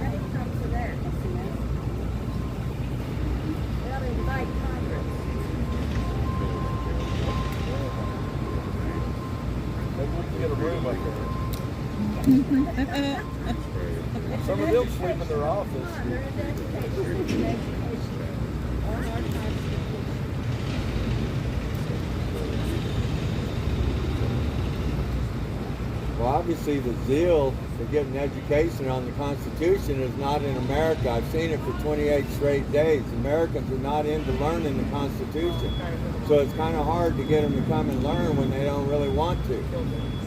When it comes to that, they'll invite Congress. Maybe we can get a room up there. Some of them sleep in their office. Well, obviously the zeal for getting education on the Constitution is not in America. I've seen it for 28 straight days. Americans are not into learning the Constitution. So it's kind of hard to get them to come and learn when they don't really want to.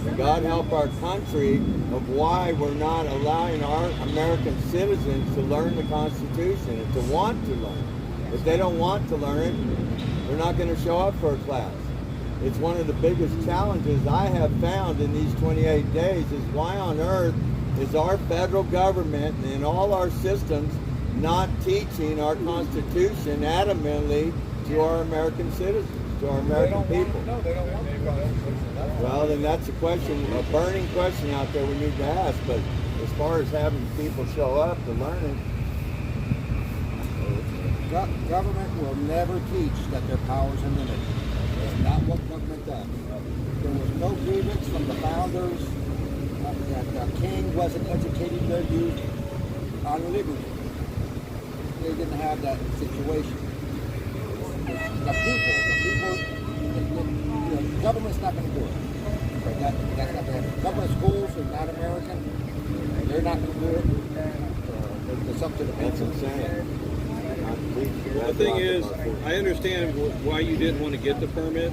And God help our country of why we're not allowing our American citizens to learn the Constitution and to want to learn. If they don't want to learn it, they're not going to show up for a class. It's one of the biggest challenges I have found in these 28 days is why on earth is our federal government and all our systems not teaching our Constitution adamantly to our American citizens, to our American people. No, they don't want to. Well, then that's a question, a burning question out there we need to ask. But as far as having people show up to learn it, government will never teach that their powers are limited. That's not what government does. There was no grievance from the founders that the king wasn't educating their youth on liberty. They didn't have that situation. The people, the government's not going to do it. That's not going to happen. Government schools are not American. They're not going to do it. It's up to the people. that's insane. The thing is, I understand why you didn't want to get the permit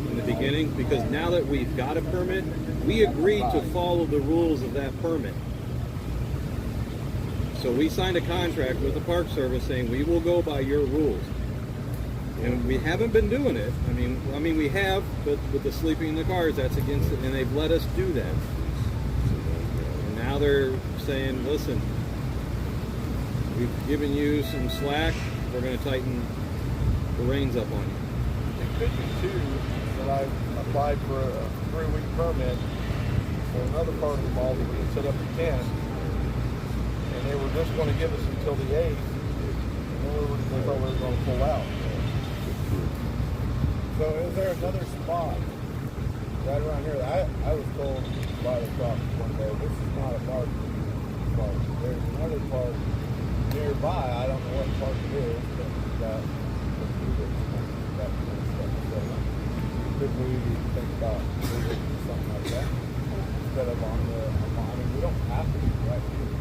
in the beginning, because now that we've got a permit, we agreed to follow the rules of that permit. So we signed a contract with the Park Service saying we will go by your rules. And we haven't been doing it. I mean we have, but with the sleeping in the cars, that's against it, and they've let us do that. And now they're saying, listen, we've given you some slack, we're going to tighten the reins up on you. It could be too that I applied for a 3-week permit for another part of the mall that we had set up a tent, and they were just going to give us until the 8th, and then they thought we were going to pull out. So is there another spot right around here? I was told by the shop one day, this is not a park. There's another park nearby. I don't know what park it is, but that kind of stuff. So could we think about doing something like that instead of on the? I mean, we don't have to be right here.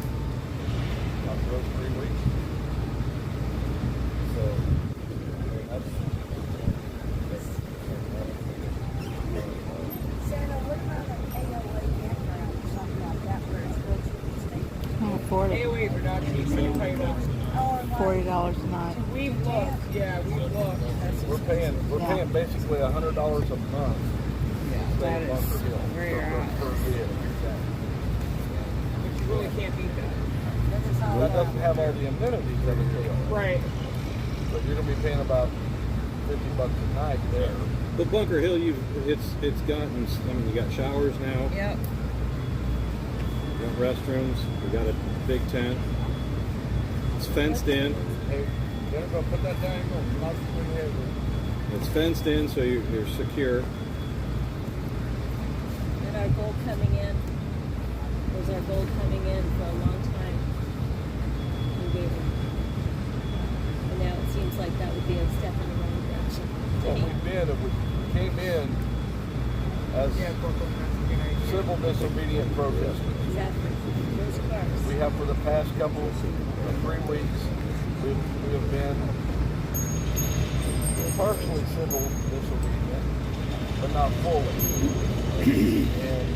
Not for those 3 weeks. So I mean, that's. Santa, what about an AOA campground or something like that where it's supposed to be staying? Can't afford it. AOA for not cheap, so you pay about $40 a night. We've looked, yeah, we've looked. We're paying basically $100 a month. Yeah, that is very right. Per vehicle. But you really can't beat that. That doesn't have all the amenities of a jail. Right. But you're gonna be paying about $50 a night there. But Bunker Hill, it's gotten. I mean, you got showers now. Yep. You got restrooms. We got a big tent. It's fenced in. Hey, Jennifer, put that down. Not putting it. It's fenced in, so you're secure. And our goal coming in was our goal coming in for a long time. We gave it. And now it seems like that would be a step in the wrong direction. What we've been, if we came in as civil disobedient protesters. Exactly. Those cars. We have for the past couple of 3 weeks, we have been partially civil disobedient, but not fully. And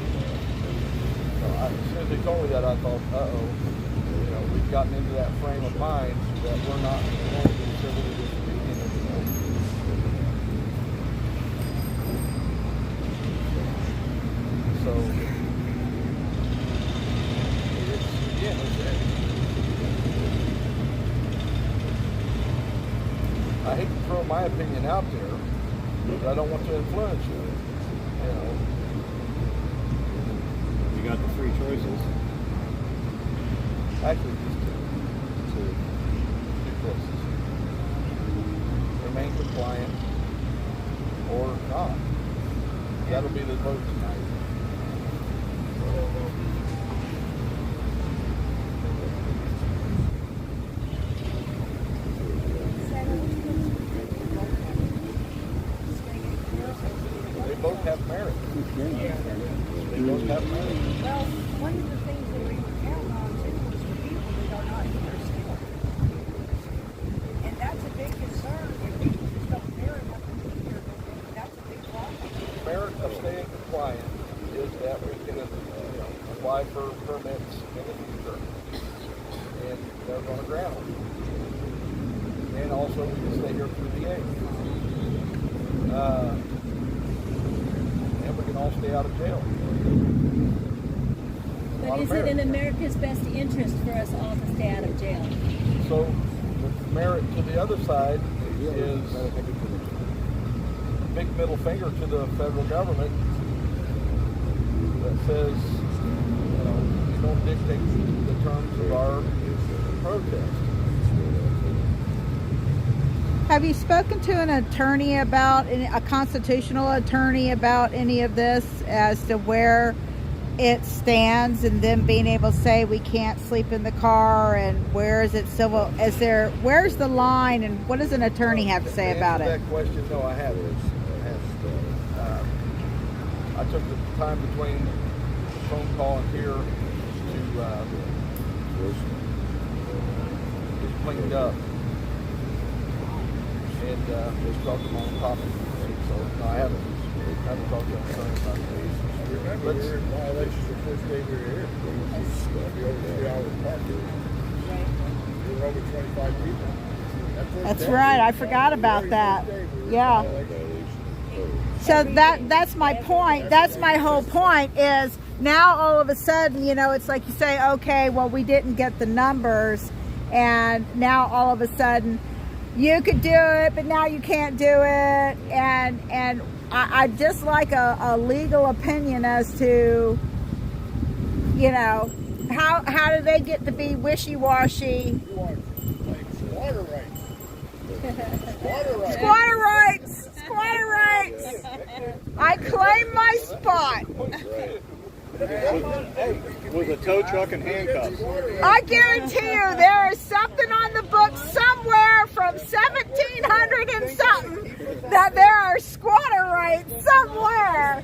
as soon as they told me that, I thought, we've gotten into that frame of mind that we're not going to be civilly disobedient anymore. So, I hate to throw my opinion out there, but I don't want to influence you. You got the three choices. Actually, just two choices. Remain compliant or not. That'll be the vote tonight. They both have merit. They both have merit. Well, one of the things that we were counting on too was the people that are not here still. And that's a big concern. If people just don't care enough to be here, that's a big problem. Merit of staying compliant is that we can apply for permits in the future. And they're on the ground. And also we can stay here through the 8th. And we can all stay out of jail. But is it in America's best interest for us all to stay out of jail? So the merit to the other side is a big middle finger to the federal government that says, you don't dictate the terms of our protest. Have you spoken to an attorney about, a constitutional attorney about any of this as to where it stands, and them being able to say we can't sleep in the car, and where is it civil? Where's the line, and what does an attorney have to say about it? That question, no, I haven't. I took the time between the phone call and here to get cleaned up and just talk to my own topic. So no, I haven't talked to an attorney about this. Remember, we're in violation the first day we were here. You're over 3 hours parking. We were over 25 people. That's right. I forgot about that. Yeah. So that's my point. That's my whole point is now all of a sudden, it's like you say, okay, well, we didn't get the numbers, and now all of a sudden you could do it, but now you can't do it. And I'd just like a legal opinion as to, how do they get to be wishy-washy? Squatter rights. Squatter rights. Squatter rights. I claim my spot. With a tow truck and handcuffs. I guarantee you there is something on the book somewhere from 1700 and something that there are squatter rights somewhere.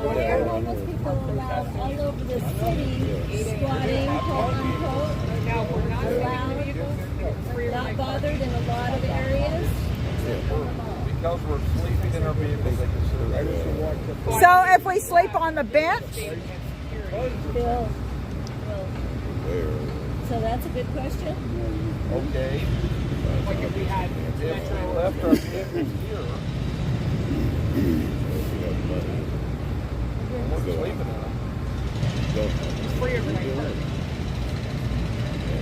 What are homeless people allowed all over the city squatting, quote unquote? Not bothered in a lot of areas. Because we're sleeping in our vehicles, they consider that. So if we sleep on the bench? Bill. So that's a good question. Okay. Like if we had If we left our vehicles here, we're sleeping in them. it's free overnight.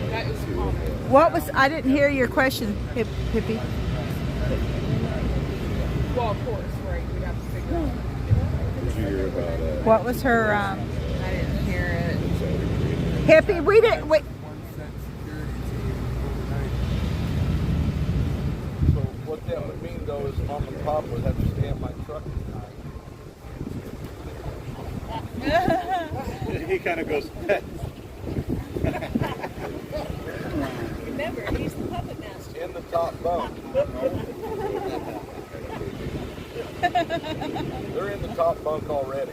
That is common. I didn't hear your question, Hippie. Well, of course, right. We'd have to figure out. Did you hear about What was her, I didn't hear it. Hippie, we didn't, wait. So what that would mean, though, is Mom and Pop would have to stay at my truck tonight. He kind of goes, Remember, he's the puppet master. In the top bunk. They're in the top bunk already.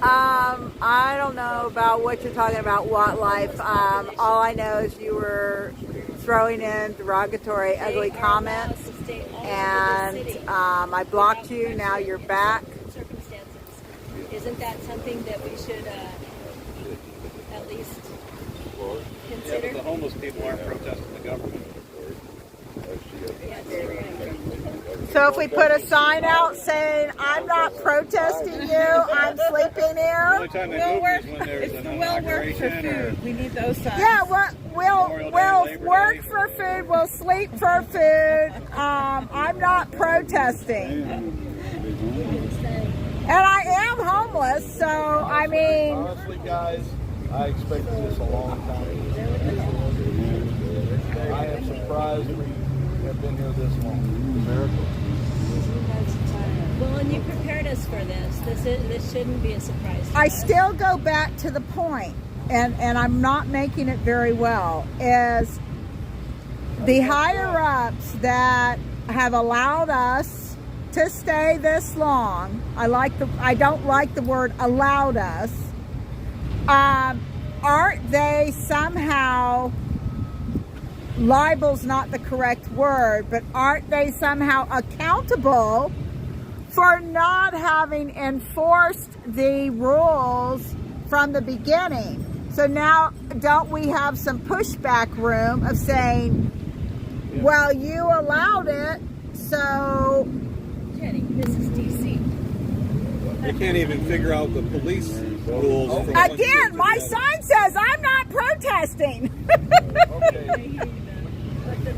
I don't know about what you're talking about, Watt Life. All I know is you were throwing in derogatory, ugly comments, and I blocked you. Now you're back. Circumstances. Isn't that something that we should at least yeah, but the homeless people aren't protesting the government. So if we put a sign out saying, I'm not protesting you, I'm sleeping The here. only time they move is when there's an inauguration or We need those signs. Yeah, we'll work for food, we'll sleep for food. I'm not protesting. And I am homeless, so I mean... Honestly, guys, I expected this a long time. I am surprised we have been here this long. Miracle. Well, and you prepared us for this. This shouldn't be a surprise to I us. still go back to the point, and I'm not making it very well, is the higher-ups that have allowed us to stay this long. I don't like the word allowed us. Aren't they somehow, libel's not the correct word, but aren't they somehow accountable for not having enforced the rules from the beginning? So now, don't we have some pushback room of saying, well, you allowed it, so... Jenny, this is DC. They can't even figure out the police rules. Again, my sign says I'm not protesting. Okay.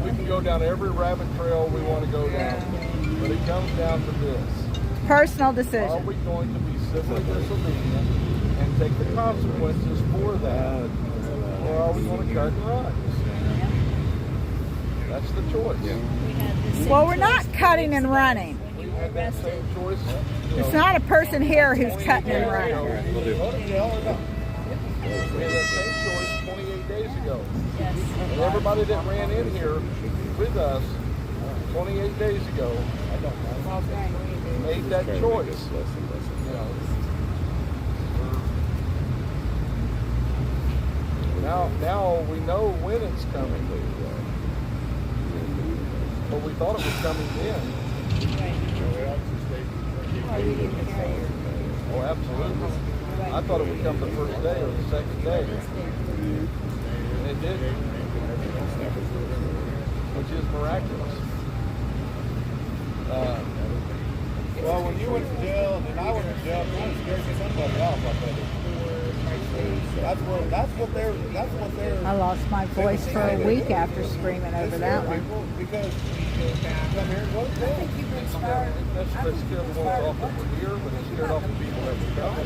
We can go down every rabbit trail we want to go down, but it comes down to this. personal Are decision. we going to be civilly disobedient and take the consequences for that, or are we going to cut and run? That's the choice. We had the same Well, we're choice not 2 cutting weeks and ago running. When you We were had that arrested. same choice. It's not a person here who's cutting and running. We had that same choice 28 days ago. Yes. And everybody that ran in here with us 28 days ago made that choice. You know, now we know when it's coming. But we thought it was coming then. Oh, absolutely. I thought it would come the first day or the second day. And it didn't. Which is miraculous. Well, when you went to jail and I went to jail, kind of scared somebody off, I bet. That's what they're. I lost my voice for a week after screaming over that one. Because come here, what is that? That's scared the ones off that were here, but it scared off the people that were coming.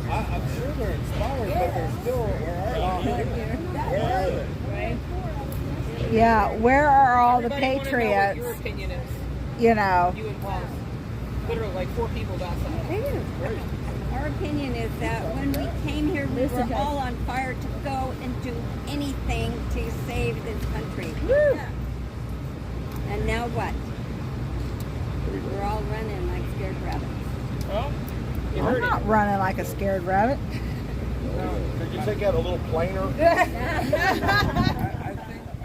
I'm sure they're inspired, but they're still. Where are they? Right? Yeah, where are all the Everybody wanna know what patriots? your opinion is. You know. You and Paul. Literally like 4 people outside. Our opinion is that when we came here, we were all on fire to go and do anything to save this country. And now what? We're all running like scared rabbits. Well, you I'm heard it. not running like a scared rabbit. Could you take that a little plainer? I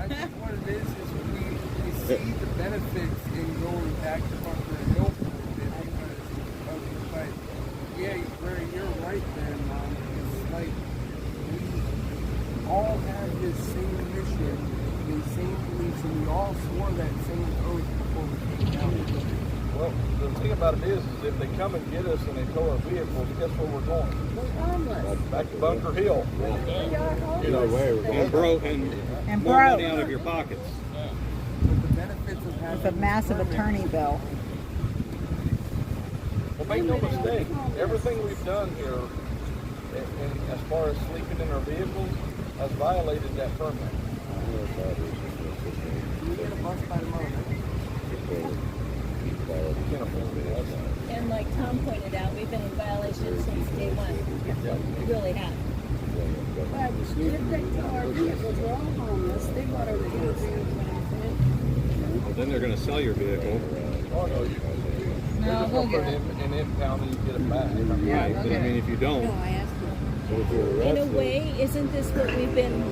think what it is we see the benefits in going back to Bunker Hill for a bit because but yeah, where you're right there, Mom. It's like we all have this same mission, the same beliefs, and we all swore that same oath before we came down. Well, the thing about it is if they come and get us and they tow our vehicles, guess where we're going? Back to Bunker Hill. You know, and more money out of your pockets. But the benefits of having With a massive attorney bill. Well, make no mistake, everything we've done here, and as far as sleeping in our vehicles, has violated that permit. you get a bus by tomorrow night. And like Tom pointed out, we've been in violation since day one. We really have. But if they tell our vehicles we're all homeless, they got our vehicles. Well, then they're going to sell your vehicle. Oh, no, you No, just we'll put get it it. in impound and you get it back. Right, but I mean, if you don't, No, I asked them. In a way, isn't this what we've been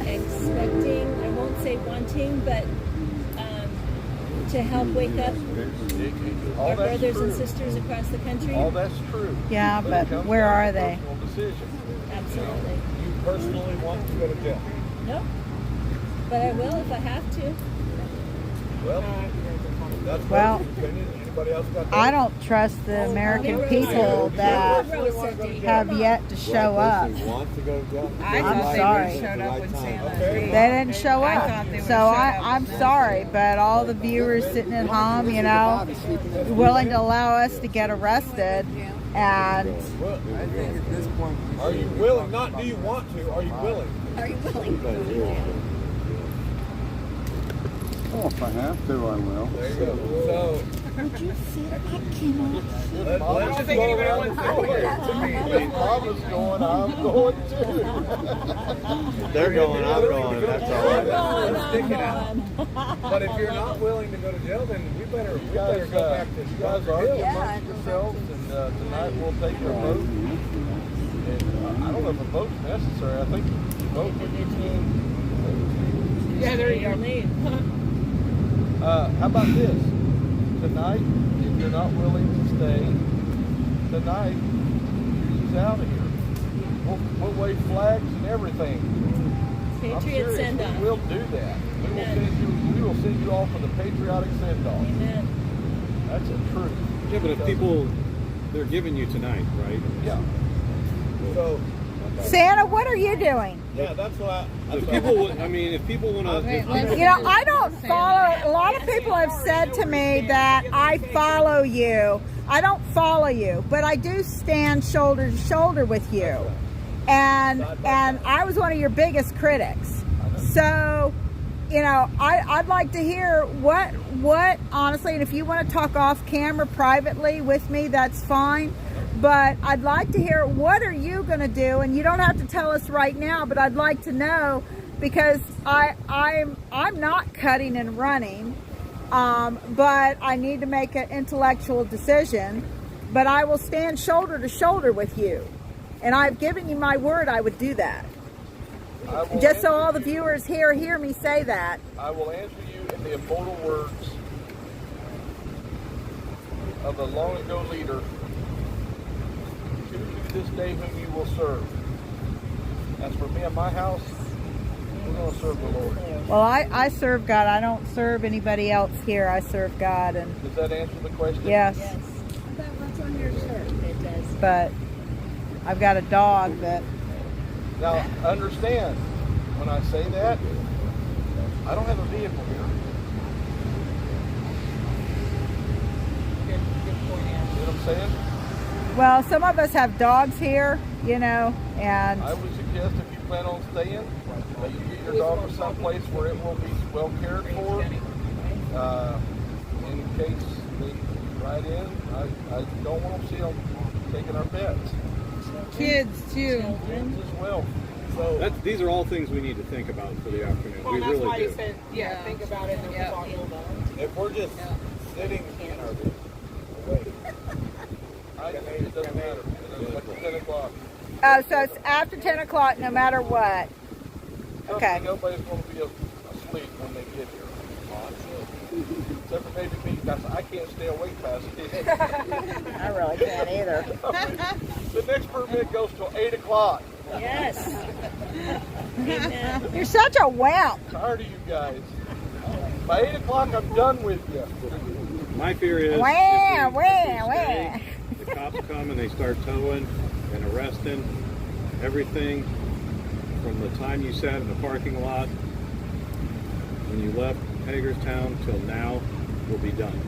expecting? I won't say wanting, but to help wake up our brothers and sisters across the country? All that's true. Yeah, it but comes where down are to they? personal decision. Absolutely. You personally want to go to jail? Nope. But I will if I have to. Well, that's Well, my opinion. Anybody else got that? I don't trust the American people that have yet to show up. Want to go to jail? I I'm thought sorry. they would have showed up when Santa They came. didn't show I up. thought they would So have showed up I'm when sorry, but all the viewers sitting at home, you know, willing to allow us to get arrested and I think at this point, we Are should you be willing? talking Not do you about want to? Are you willing? Are you willing? Oh, if I have to, I will. There you go. So, would you sit? I cannot. let's just go around and do it. If Mama's going, I'm going too. They're going, I'm going. That's all right. Let's stick it out. But if you're not willing to go to jail, then we better go back to You guys guys argue Yeah, amongst yourselves, and tonight we'll take your vote. And I don't know if a vote's necessary. I think you vote when you can. Yeah, there you go. How about this? Tonight, if you're not willing to stay, tonight, he's out of here. We'll wave flags and everything. I'm Patriot serious, send-off. we will do that. We will send you off with a patriotic send-off. Amen. That's a truth. yeah, but if people, they're giving you tonight, right? Yeah. So, Santa, what are you doing? Yeah, that's what If people, I mean, if people want to, You know, I don't don't follow. A lot of people have said to me that I follow you. I don't follow you, but I do stand shoulder to shoulder with you. And I was one of your biggest critics. So, you know, I'd like to hear what honestly, and if you want to talk off camera privately with me, that's fine. But I'd like to hear, what are you going to do? And you don't have to tell us right now, but I'd like to know, because I'm not cutting and running, but I need to make an intellectual decision. But I will stand shoulder to shoulder with you, and I've given you my word I would do that. Just so all the viewers here hear me say that. I will answer you in the immortal words of a long ago leader. Choose this day whom you will serve. As for me and my house, we're going to serve the Lord. Well, I serve God. I don't serve anybody else here. I serve God. And does that answer the question? Yes. What's on your shirt? It does. But I've got a dog that... Now, understand, when I say that, I don't have a vehicle here. You know what I'm saying? Well, some of us have dogs here, you know, and... I would suggest if you plan on staying, that you get your dog to someplace where it will be well cared for. In case they ride in, I don't want to see them taking our pets. Kids too. Kids as well. So these are all things we need to think about for the afternoon. Well, we that's really why do. you said, think about it and then we'll talk about it. If we're just sitting in our it doesn't matter. It's like 10 o'clock. Oh, so it's after 10 o'clock no matter what. Okay. Nobody's going to be asleep when they get here. Except for maybe me, because I can't stay awake past 10. I really can't either. The next permit goes till 8 o'clock. Yes. You're such a wimp. I'm tired of you guys. By 8 o'clock, I'm done with you. My fear is Wah, if wah, wah. the cops come and they start towing and arresting everything from the time you sat in the parking lot when you left Hagerstown till now will be done.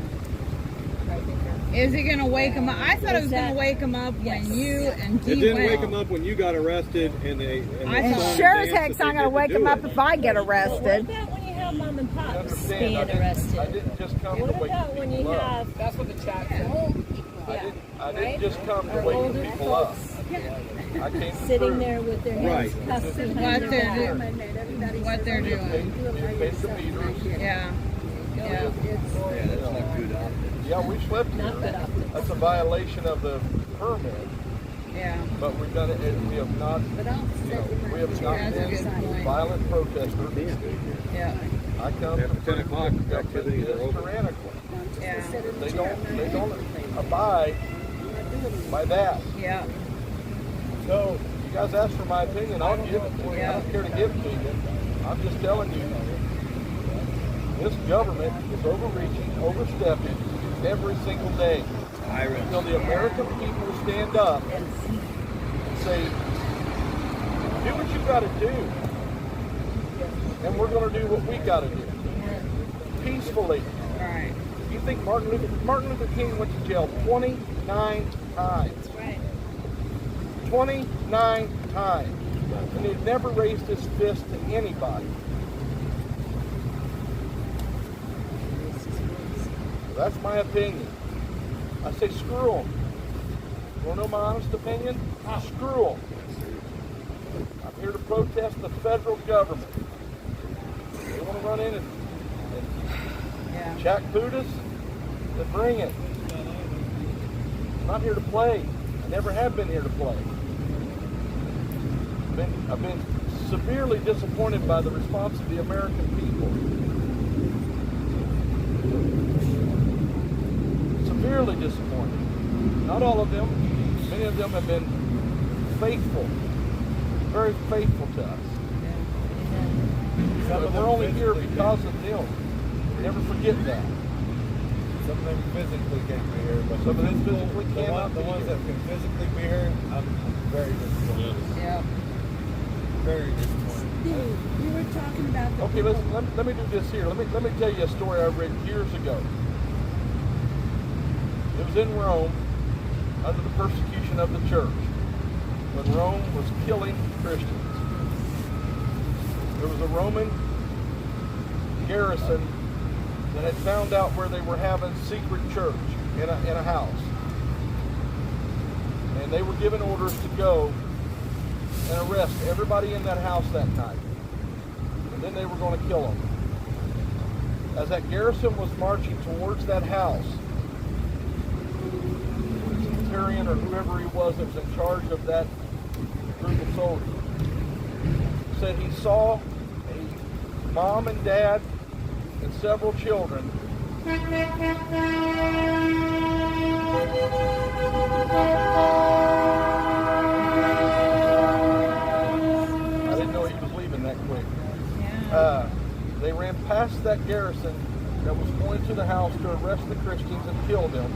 Is it going to wake them up? I thought it was going to wake them up when you and Dee It didn't went. wake them up when you got arrested, and they. And sure as heck's not going to wake them up if I get arrested. What about when you have mom and pops Understand, being arrested? I didn't just come What to wake about when you people up. have That's what the chat said. I didn't just come to wake the people up. I came to sitting serve. there with their hands cuffed behind What their they're back? doing. What they're doing. Paid the meters. Yeah. Yeah. Yeah, we slept here. That's a violation of the permit. Yeah. But we've done it. We have not. We have not been violent protesters. Yeah. I come After 10 o'clock, the activities are over. tyrannical. Yeah. They don't abide by that. Yeah. So you guys ask for my opinion, I'll give it to you. I don't care to give it to you. I'm just telling you, this government is overreaching, overstepping every single day. Until the American people stand up and say, do what you got to do, and we're going to do what we got to do peacefully. Right. You think Martin Luther King went to jail 29 times? Right. 29 times, and he never raised his fist to anybody. That's my opinion. I say screw them. You want to know my honest opinion? Screw them. I'm here to protest the federal government. They want to run in and jackboot us? Then bring it. I'm not here to play. I never have been here to play. I've been severely disappointed by the response of the American people. Severely disappointed. Not all of them. Many of them have been faithful, very faithful to us. But we're only here because of them. Never forget that. Some of them physically can't be here, but some of them physically cannot the be ones here. that can physically be here, I'm very disappointed. Yeah. Very disappointed. Dude, we were talking about the Okay, let me do this here. Let me tell you a story I read years ago. It was in Rome, under the persecution of the church, when Rome was killing Christians. There was a Roman garrison that had found out where they were having secret church in a house. And they were given orders to go and arrest everybody in that house that night. And then they were going to kill them. As that garrison was marching towards that house, the centurion or whoever he was that was in charge of that group of soldiers said he saw a mom and dad and several children I didn't know he was leaving that quick. They ran past that garrison that was going to the house to arrest the Christians and kill them.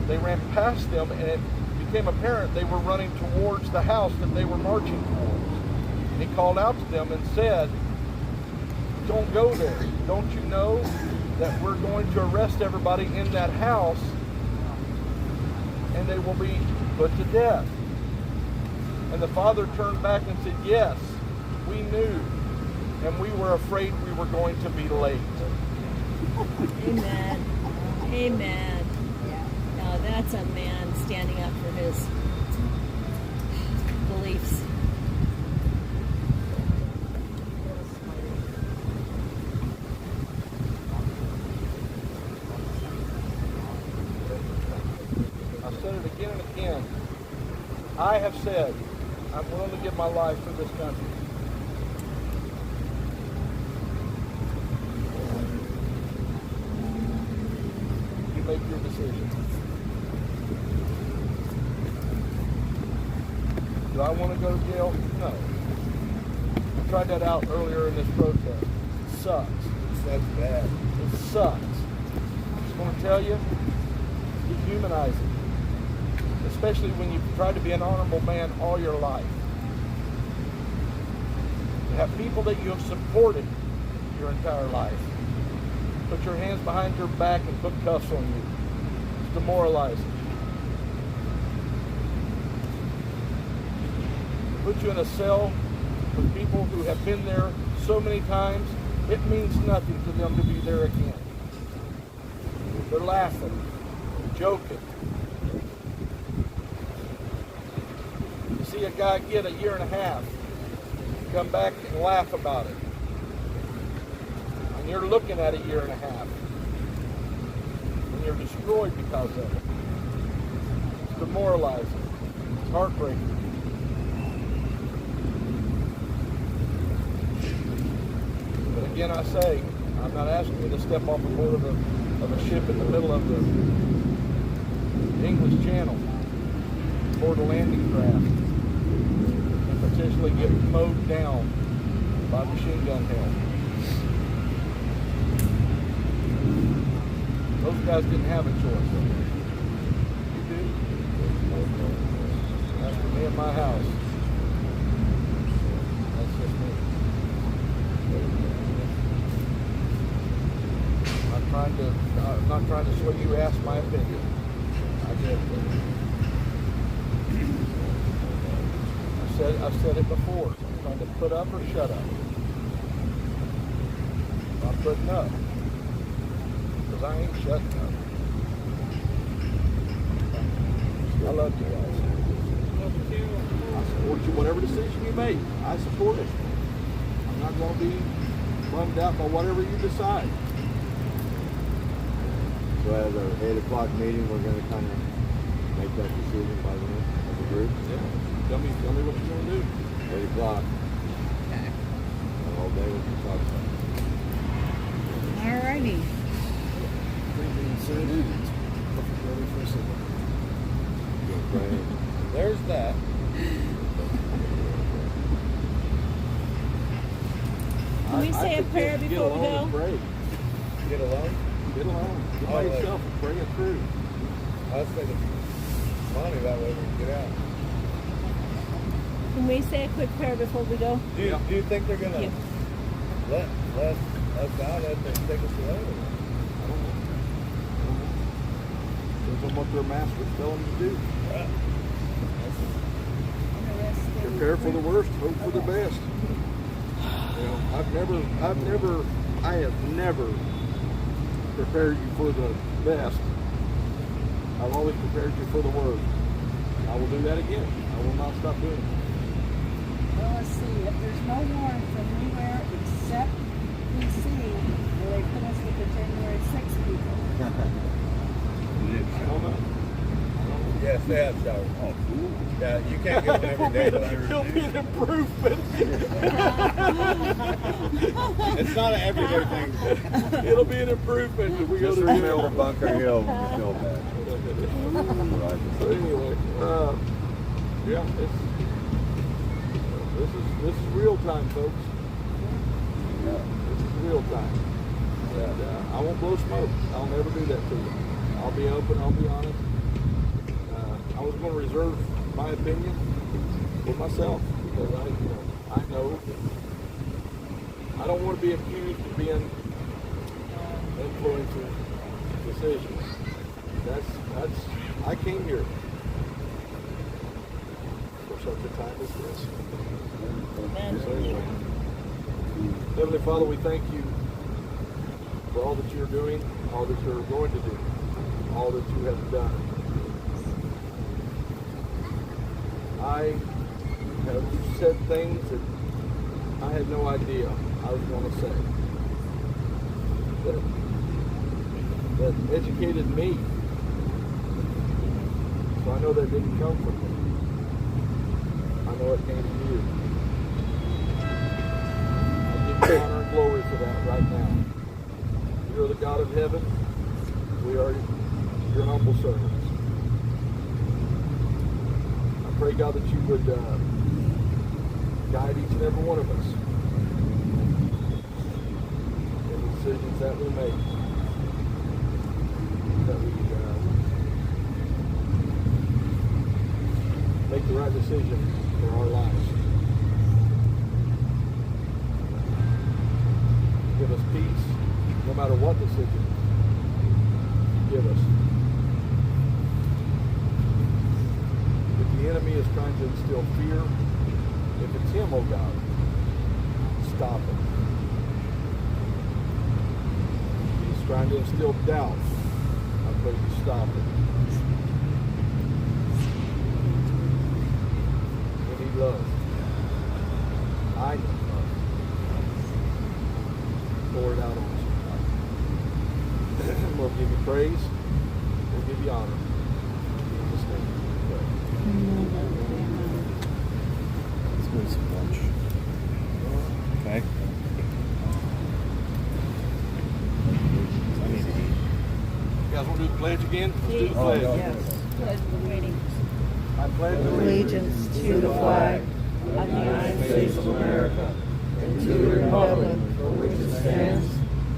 They ran past them, and it became apparent they were running towards the house that they were marching towards. And he called out to them and said, "Don't go there. Don't you know that we're going to arrest everybody in that house and they will be put to death?" And the father turned back and said, "Yes, we knew, and we were afraid we were going to be late." Amen. Amen. Now that's a man standing up for his beliefs. I've said it again and again. I have said I'm willing to give my life for this country. You make your decision. Do I want to go to jail? No. I tried that out earlier in this protest. It sucks. That's bad. It sucks. I'm just going to tell you, dehumanizing. Especially when you've tried to be an honorable man all your life. You have people that you have supported your entire life put your hands behind your back and put cuffs on you. It's demoralizing. Put you in a cell with people who have been there so many times, it means nothing to them to be there again. They're laughing, joking. You see a guy get a year and a half, come back and laugh about it. And you're looking at a year and a half. And you're destroyed because of it. It's demoralizing. It's heartbreaking. But again, I say, I'm not asking you to step off the board of a ship in the middle of the English Channel, board a landing craft, and potentially get mowed down by machine gun hell. Those guys didn't have a choice. You do? That's for me and my house. That's just me. I'm not trying to sway you. Ask my opinion. I did. I've said it before. I'm trying to put up or shut up. I'm putting up. Because I ain't shutting up. I love you guys. I support you. Whatever decision you make, I support it. I'm not going to be bummed out by whatever you decide. So at our 8 o'clock meeting, we're going to kind of make that decision by the end of the group. Yeah. Tell me what you're going to do. 8 o'clock. Okay. All day we can talk about it. Alrighty. There's that. Can we say a prayer Get before we alone and go? pray. Get alone. Get alone. Get by yourself and pray it through. I was thinking money that way we can get out. Can we say a quick prayer before we go? Do you think they're gonna Yeah. let us out and take us away? Depends on what their masters tell them to do. Prepare for the worst, hope for the best. You know, I have never prepared you for the best. I've always prepared you for the worst. I will do that again. I will not stop doing it. Well, let's see. If there's no warrant from anywhere except DC, will they put us with the January 6th people? I don't know. Yes, they have showers. Oh, cool. Yeah, you can't get them every day. It'll be an improvement. It's not an everyday thing. It'll be an improvement if we go Just to remember jail. Bunker Hill when you feel bad. So anyway, yeah, this is real time, folks. This is real time. And I won't blow smoke. I'll never do that to you. I'll be open. I'll be honest. I was going to reserve my opinion for myself because I know I don't want to be accused of being influencing decisions. That's I came here for such a time as this. So anyway, Heavenly Father, we thank you for all that you're doing, all that you're going to do, all that you have done. I have said things that I had no idea I was going to say. That educated me. So I know that didn't come from me. I know it came from you. I give you honor and glory for that right now. You're the God of heaven. We are your humble servants. I pray, God, that you would guide each and every one of us in the decisions that we make. That we make the right decision for our lives. Give us peace, no matter what decision you give us. If the enemy is trying to instill fear, if it's him, oh God, stop it. If he's trying to instill doubt, I pray you stop it. We need love. I need love. Pour it out on us. We'll give you praise. We'll give you honor. In Jesus' name we pray. Let's go to some lunch. Okay. I need to eat. You guys want to do the pledge again? Let's do the Oh, pledge. no. Yes. Waiting. I pledge Allegiance to the flag Of the United States of America. and to the republic for which it stands,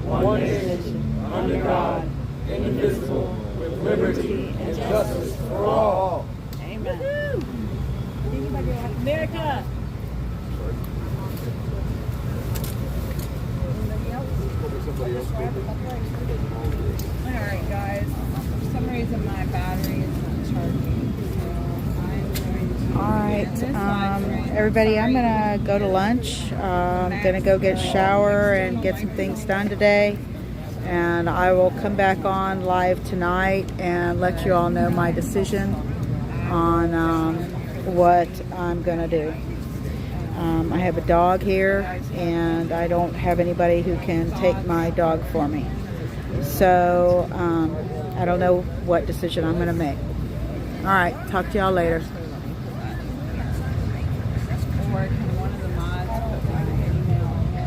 one nation, under God, indivisible, with liberty and justice for all. Amen. America. Somebody else did it. Alright guys, for some reason my battery is not charging. So I'm going to All right, everybody, I'm gonna go to lunch. I'm gonna go get a shower and get some things done today. And I will come back on live tonight and let you all know my decision on what I'm gonna do. I have a dog here and I don't have anybody who can take my dog for me. So I don't know what decision I'm gonna make. All right, talk to y'all later.